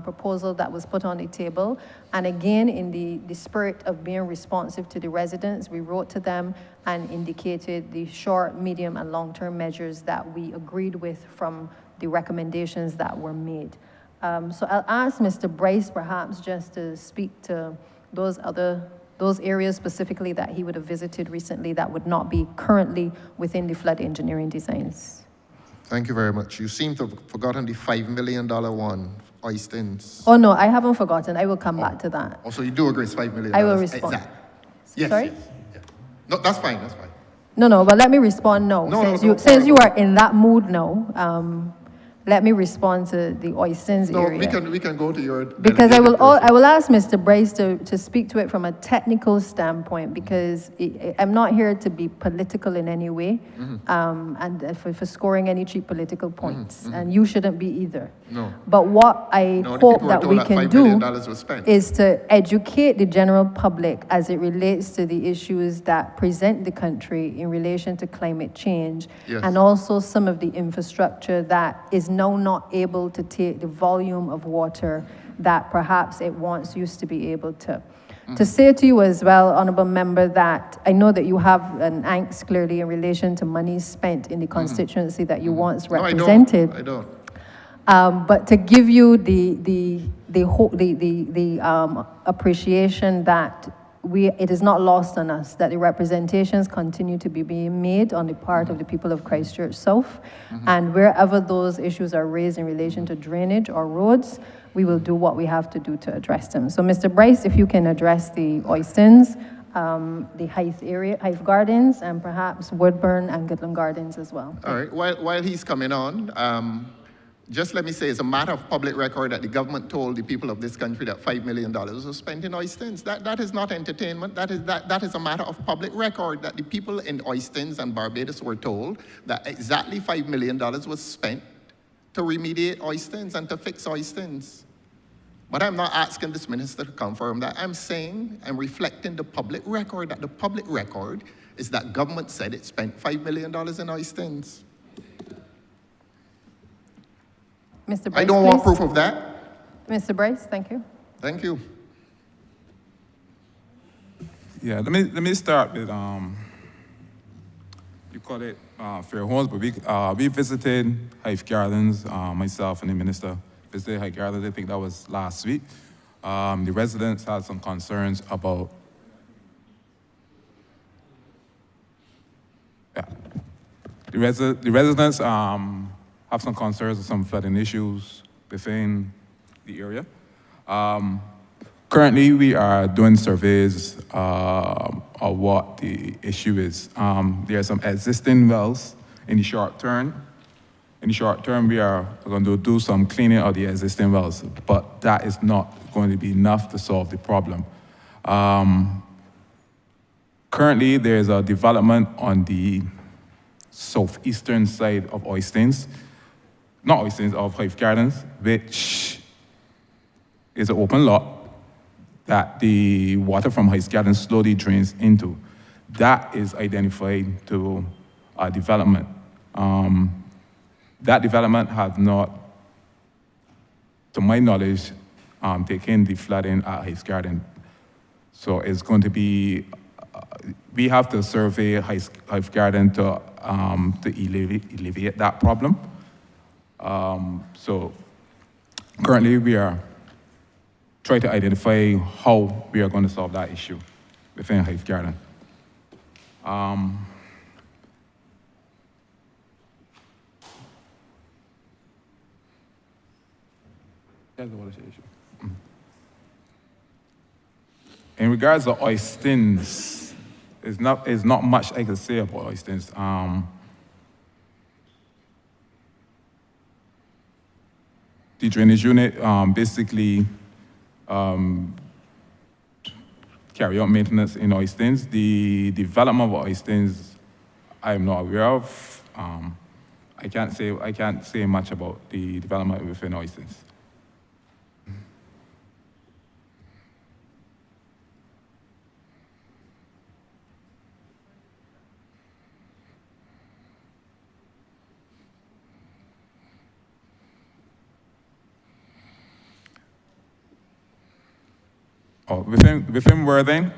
proposal that was put on the table. And again, in the spirit of being responsive to the residents, we wrote to them and indicated the short, medium, and long-term measures that we agreed with from the recommendations that were made. So I'll ask Mr. Bryce perhaps just to speak to those areas specifically that he would have visited recently that would not be currently within the flood engineering designs. Thank you very much. You seem to have forgotten the $5 million one, Oistins. Oh, no, I haven't forgotten. I will come back to that. Also, you do agree it's $5 million? I will respond. Exactly. Yes, Sorry? yes. Yeah. No, that's fine, that's fine. No, but let me respond now. No, Since you are in that mood now, let me respond to the Oistins area. No, we can go to your... Because I will ask Mr. Bryce to speak to it from a technical standpoint, because I'm not here to be political in any way, and for scoring any cheap political points, and you shouldn't be either. No. But what I hope that we can do is to educate the general public as it relates to the issues that present the country in relation to climate change, yes, and also some of the infrastructure that is now not able to take the volume of water that perhaps it once used to be able to. To say to you as well, Honourable Member, that I know that you have an angst clearly in relation to money spent in the constituency that you once represented. No, I don't. But to give you the appreciation that it is not lost on us that the representations continue to be being made on the part of the people of Christchurch South, and wherever those issues are raised in relation to drainage or roads, we will do what we have to do to address them. So, Mr. Bryce, if you can address the Oistins, the Hythe Gardens, and perhaps Woodburn and Goodland Gardens as well. All right, while he's coming on, just let me say, it's a matter of public record that the government told the people of this country that $5 million was spent in Oistins. That is not entertainment. That is a matter of public record that the people in Oistins and Barbados were told that exactly $5 million was spent to remediate Oistins and to fix Oistins. But I'm not asking this minister to confirm that. I'm saying, I'm reflecting the public record, that the public record is that government said it spent $5 million in Oistins. Mr. Bryce, I don't want proof of that. Mr. Bryce, thank you. Thank you. Yeah, let me start with you call it Fair Homes, but we visited Hythe Gardens. Myself and the minister visited Hythe Gardens. I think that was last week. The residents had some concerns about. Yeah, the residents have some concerns with some flooding issues within the area. Currently, we are doing surveys of what the issue is. There are some existing wells in the short term. In the short term, we are going to do some cleaning of the existing wells, but that is not going to be enough to solve the problem. Currently, there's a development on the southeastern side of Oistins, not Oistins, of Hythe Gardens, which is an open lot that the water from Hythe Gardens slowly drains into. That is identified to a development. That development has not, to my knowledge, taken the flooding at Hythe Garden. So it's going to be, we have to survey Hythe Garden to alleviate that problem. So currently we are trying to identify how we are going to solve that issue within Hythe Garden. That's the watershed issue. In regards to Oistins, it's not much I can say about Oistins. The drainage unit basically carry out maintenance in Oistins. The development of Oistins, I'm not aware of. I can't say much about the development within Oistins. Oh, within Worthing,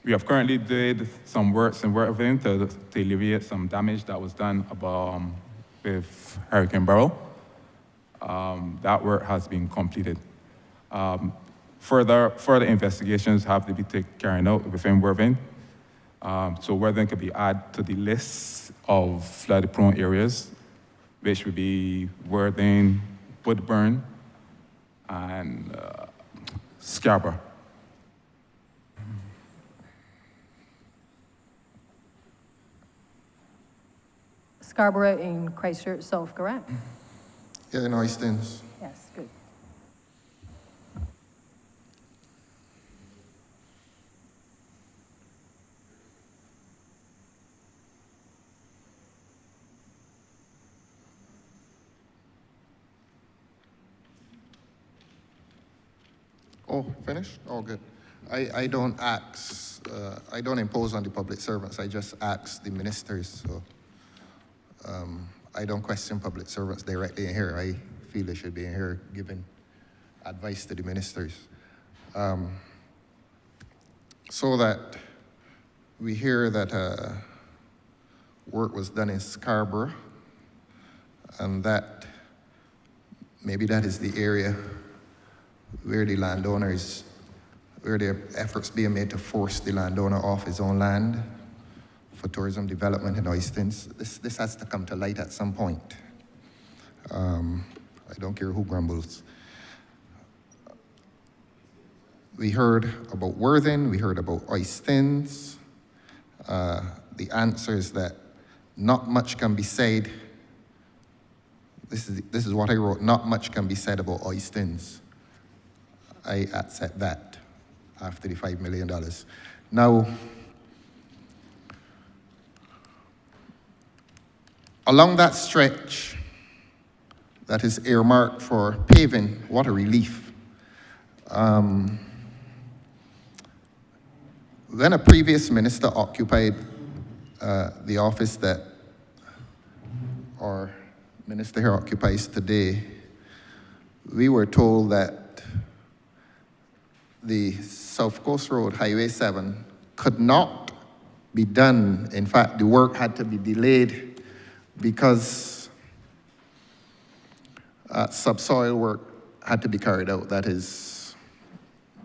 we have currently did some works in Worthing to alleviate some damage that was done with Hurricane Beryl. That work has been completed. Further investigations have to be carried out within Worthing. So Worthing could be added to the list of flood-prone areas, which would be Worthing, Woodburn, and Scarborough. Scarborough in Christchurch South, correct? Yeah, in Oistins. Yes, good. Oh, finished? Oh, good. I don't I don't impose on the public servants. I just ask the ministers. So I don't question public servants directly in here. I feel they should be in here giving advice to the ministers. So that we hear that work was done in Scarborough, and that maybe that is the area where the landowners, where there are efforts being made to force the landowner off his own land for tourism development in Oistins. This has to come to light at some point. I don't care who grumbles. We heard about Worthing, we heard about Oistins. The answer is that not much can be said. This is what I wrote, not much can be said about Oistins. I accept that after the $5 million. Now, along that stretch that is earmarked for paving, what a relief. When a previous minister occupied the office that our minister here occupies today, we were told that the South Coast Road, Highway 7, could not be done. In fact, the work had to be delayed because subsoil work had to be carried out. That is,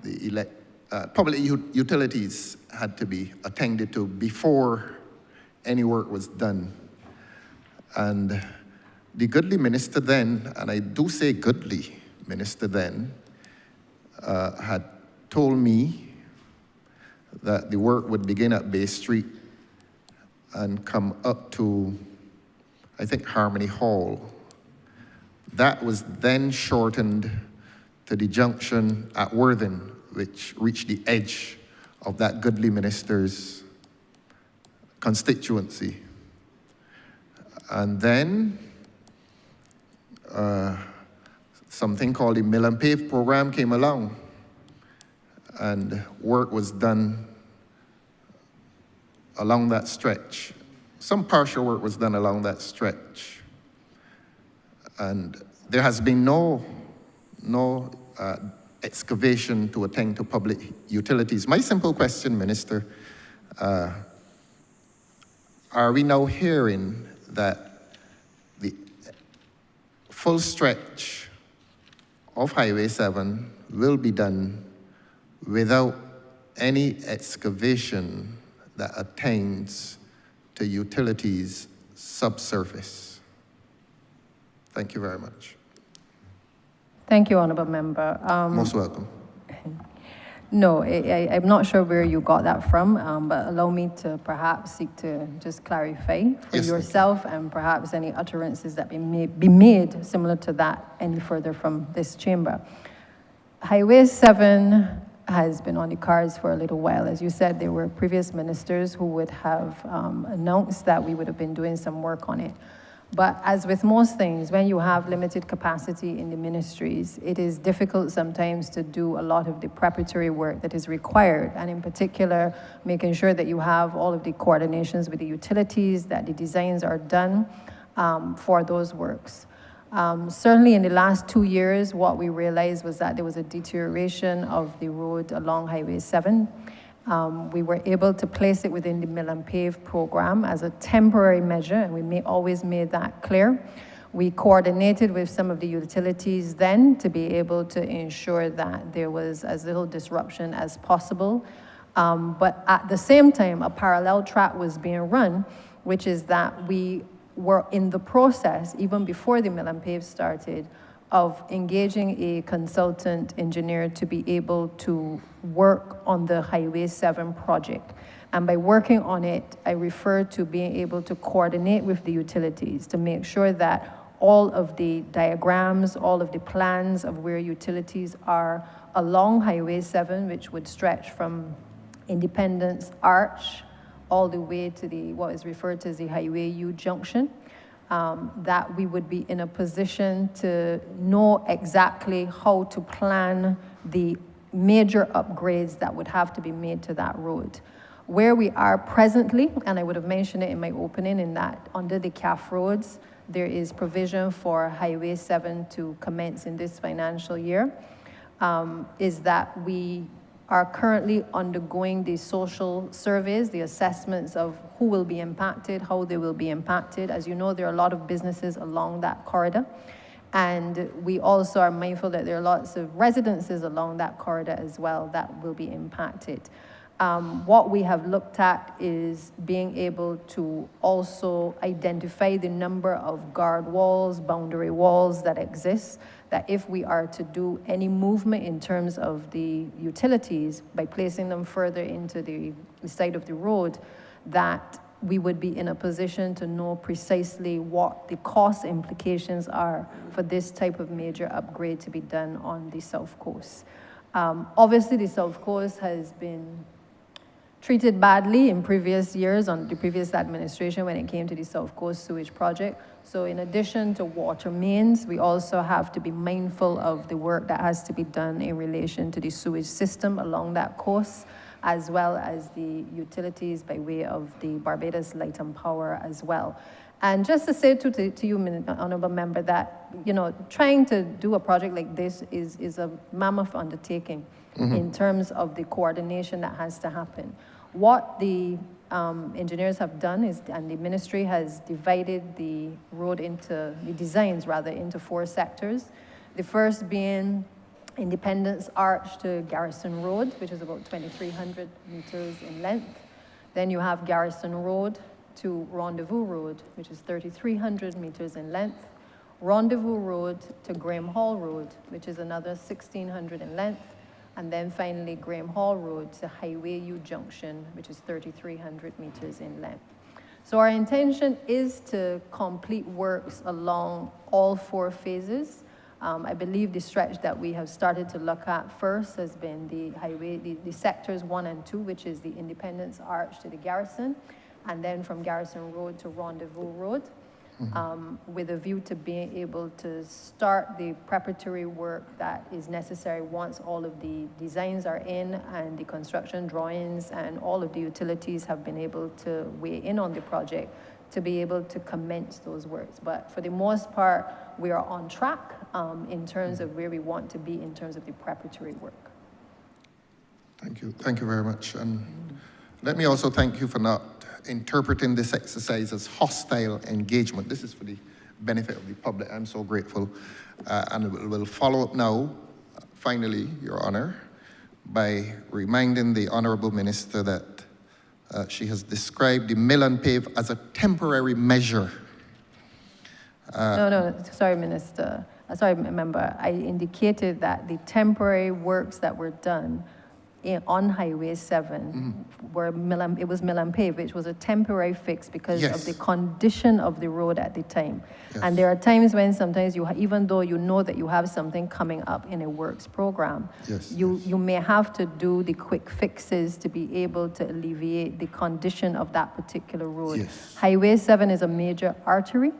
the public utilities had to be attended to before any work was done. And the goodly minister then, and I do say goodly minister then, had told me that the work would begin at Bay Street and come up to, I think, Harmony Hall. That was then shortened to the junction at Worthing, which reached the edge of that goodly minister's constituency. And then something called the Mill and Pave program came along, and work was done along that stretch. Some partial work was done along that stretch. And there has been no excavation to attend to public utilities. My simple question, Minister, are we now hearing that the full stretch of Highway 7 will be done without any excavation that attains to utilities subsurface? Thank you very much. Thank you, Honourable Member. Most welcome. No, I'm not sure where you got that from, but allow me to perhaps seek to just clarify for Yes, thank you. yourself and perhaps any utterances that may be made similar to that any further from this chamber. Highway 7 has been on the cards for a little while. As you said, there were previous ministers who would have announced that we would have been doing some work on it. But as with most things, when you have limited capacity in the ministries, it is difficult sometimes to do a lot of the preparatory work that is required, and in particular, making sure that you have all of the coordinations with the utilities, that the designs are done for those works. Certainly in the last 2 years, what we realized was that there was a deterioration of the road along Highway 7. We were able to place it within the Mill and Pave program as a temporary measure, and we always made that clear. We coordinated with some of the utilities then to be able to ensure that there was as little disruption as possible. But at the same time, a parallel track was being run, which is that we were in the process, even before the Mill and Pave started, of engaging a consultant engineer to be able to work on the Highway 7 project. And by working on it, I refer to being able to coordinate with the utilities to make sure that all of the diagrams, all of the plans of where utilities are along Highway 7, which would stretch from Independence Arch all the way to what is referred to as the Highway U junction, that we would be in a position to know exactly how to plan the major upgrades that would have to be made to that road. Where we are presently, and I would have mentioned it in my opening, in that under the CAF roads, there is provision for Highway 7 to commence in this financial year, is that we are currently undergoing the social surveys, the assessments of who will be impacted, how they will be impacted. As you know, there are a lot of businesses along that corridor. And we also are mindful that there are lots of residences along that corridor as well that will be impacted. What we have looked at is being able to also identify the number of guard walls, boundary walls that exist, that if we are to do any movement in terms of the utilities by placing them further into the side of the road, that we would be in a position to know precisely what the cost implications are for this type of major upgrade to be done on the South Coast. Obviously, the South Coast has been treated badly in previous years on the previous administration when it came to the South Coast Sewage Project. So in addition to water mains, we also have to be mindful of the work that has to be done in relation to the sewage system along that coast, as well as the utilities by way of the Barbados Light and Power as well. And just to say to you, Honourable Member, that, you know, trying to do a project like this is a mammoth undertaking in terms of the coordination that has to happen. What the engineers have done is, and the ministry has divided the road into, the designs rather, into 4 sectors. The first being Independence Arch to Garrison Road, which is about 2,300 meters in length. Then you have Garrison Road to Rendezvous Road, which is 3,300 meters in length. Rendezvous Road to Graham Hall Road, which is another 1,600 in length. And then finally, Graham Hall Road to Highway U Junction, which is 3,300 meters in length. So our intention is to complete works along all 4 phases. I believe the stretch that we have started to look at first has been the highway, the sectors 1 and 2, which is the Independence Arch to the Garrison, and then from Garrison Road to Rendezvous Road. With a view to being able to start the preparatory work that is necessary once all of the designs are in and the construction drawings and all of the utilities have been able to weigh in on the project to be able to commence those works. But for the most part, we are on track in terms of where we want to be in terms of the preparatory work. Thank you. Thank you very much. And let me also thank you for not interpreting this exercise as hostile engagement. This is for the benefit of the public. I'm so grateful. And we'll follow up now, finally, Your Honor, by reminding the Honourable Minister that she has described the Mill and Pave as a temporary measure. No, sorry, Minister. Sorry, Member. I indicated that the temporary works that were done on Highway 7, where it was mill and pave, which was a temporary fix because of the Yes. condition of the road at the time. Yes. And there are times when sometimes even though you know that you have something coming up in a works program, Yes, you may have to do the quick fixes to be able to alleviate the condition of that particular road. Yes. Highway 7 is a major artery.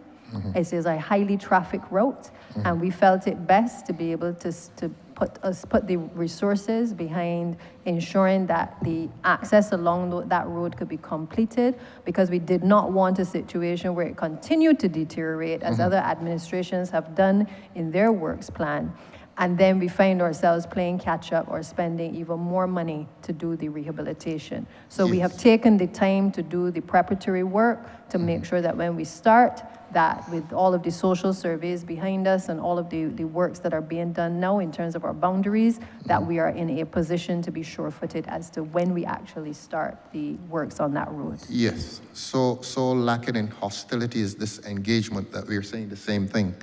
It is a highly trafficked route, and we felt it best to be able to put the resources behind ensuring that the access along that road could be completed, because we did not want a situation where it continued to deteriorate as other administrations have done in their works plan. And then we find ourselves playing catch up or spending even more money to do the rehabilitation. So we have Yes. taken the time to do the preparatory work to make sure that when we start, that with all of the social surveys behind us and all of the works that are being done now in terms of our boundaries, that we are in a position to be sure-footed as to when we actually start the works on that road. Yes. So lacking in hostility is this engagement that we're saying the same thing.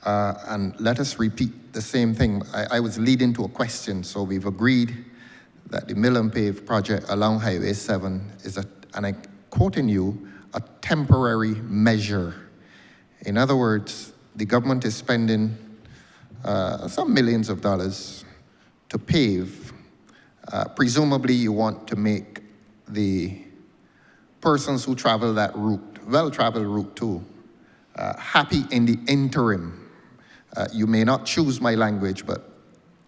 And let us repeat the same thing. I was leading to a question, so we've agreed that the mill and pave project along Highway 7 is and I'm quoting you, a temporary measure. In other words, the government is spending some millions of dollars to pave. Presumably you want to make the persons who travel that route, well-traveled route too, happy in the interim. You may not choose my language, but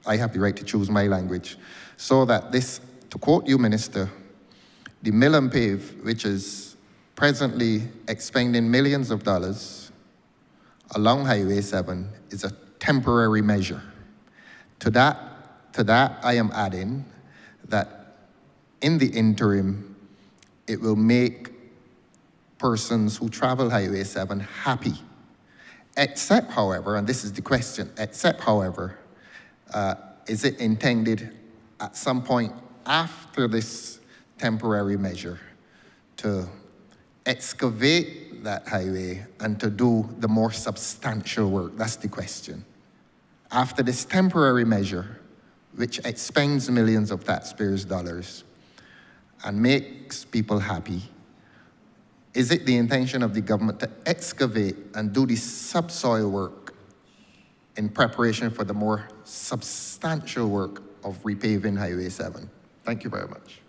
I have the right to choose my language. So that this, to quote you, Minister, the mill and pave, which is presently expending millions of dollars along Highway 7, is a temporary measure. To that, I am adding that in the interim, it will make persons who travel Highway 7 happy. Except, however, and this is the question, except, however, is it intended at some point after this temporary measure to excavate that highway and to do the more substantial work? That's the question. After this temporary measure, which expends millions of taxpayers' dollars and makes people happy, is it the intention of the government to excavate and do the subsoil work in preparation for the more substantial work of repaving Highway 7? Thank you very much.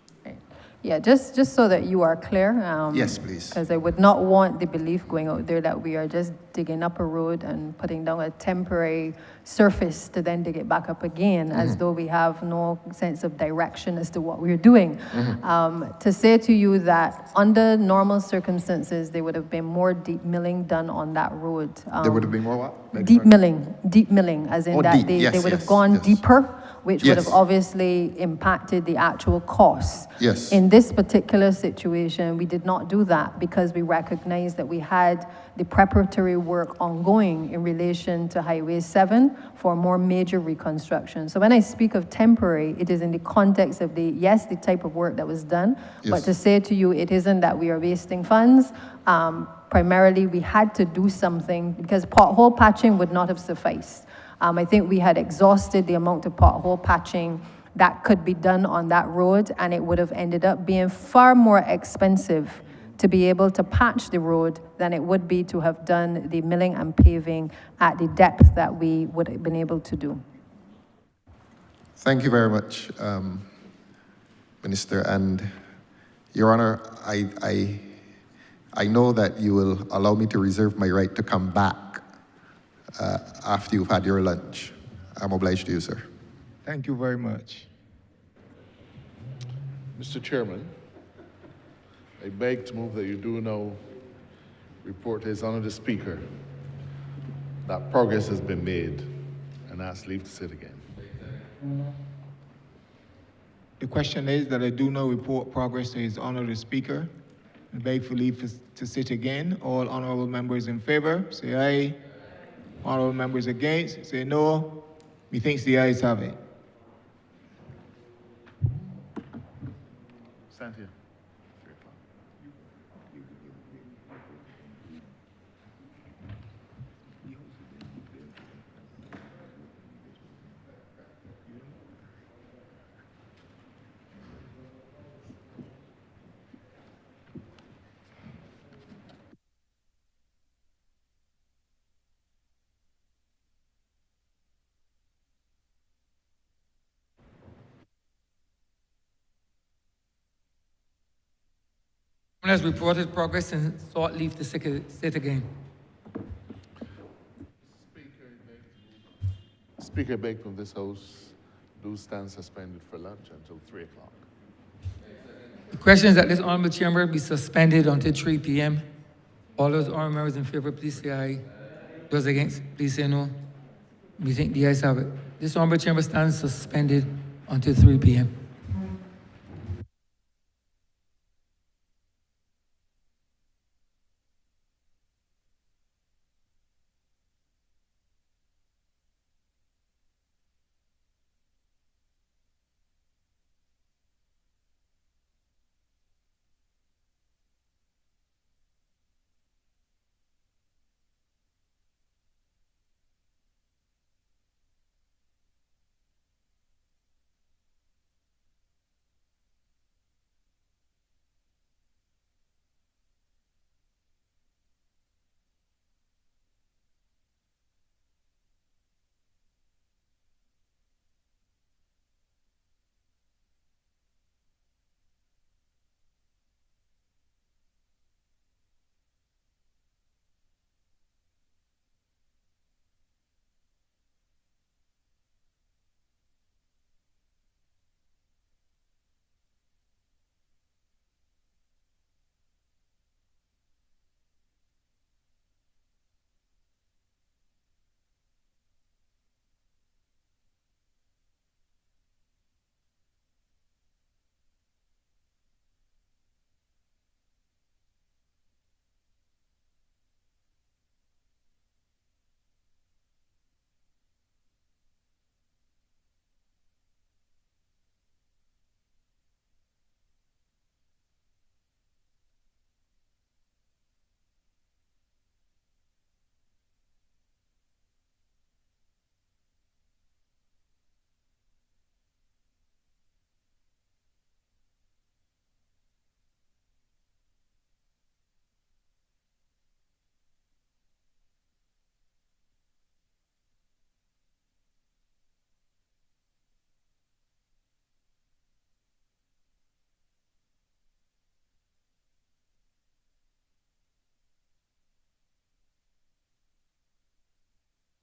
Yeah, just so that you are clear. Yes, please. Because I would not want the belief going out there that we are just digging up a road and putting down a temporary surface to then dig it back up again, as though we have no sense of direction as to what we're doing. To say to you that under normal circumstances, there would have been more deep milling done on that road. There would have been more what? Deep milling, as in Oh, that deep. they Yes, would have yes, gone yes. deeper, which would Yes. have obviously impacted the actual costs. Yes. In this particular situation, we did not do that because we recognized that we had the preparatory work ongoing in relation to Highway 7 for more major reconstruction. So when I speak of temporary, it is in the context of the type of work that was done, but Yes. to say to you, it isn't that we are wasting funds. Primarily, we had to do something because pothole patching would not have sufficed. I think we had exhausted the amount of pothole patching that could be done on that road, and it would have ended up being far more expensive to be able to patch the road than it would be to have done the milling and paving at the depth that we would have been able to do. Thank you very much, Minister. And Your Honor, I know that you will allow me to reserve my right to come back after you've had your lunch. I'm obliged to you, sir. Thank you very much. Mr. Chairman, I beg to move that you do now report to His Honor the Speaker that progress has been made and ask leave to sit again. The question is that I do now report progress to His Honor the Speaker and beg for leave to sit again. All honorable members in favor, say aye. Honorable members against, say no. Methinks the ayes have it. Stand here. has reported progress and sought leave to sit again. Speaker begged from this House do stand suspended for lunch until 3 o'clock. The question is that this honorable chamber be suspended until 3 p.m. All those honorable members in favor, please say aye. Those against, please say no. We think the ayes have it. This honorable chamber stands suspended until 3 p.m.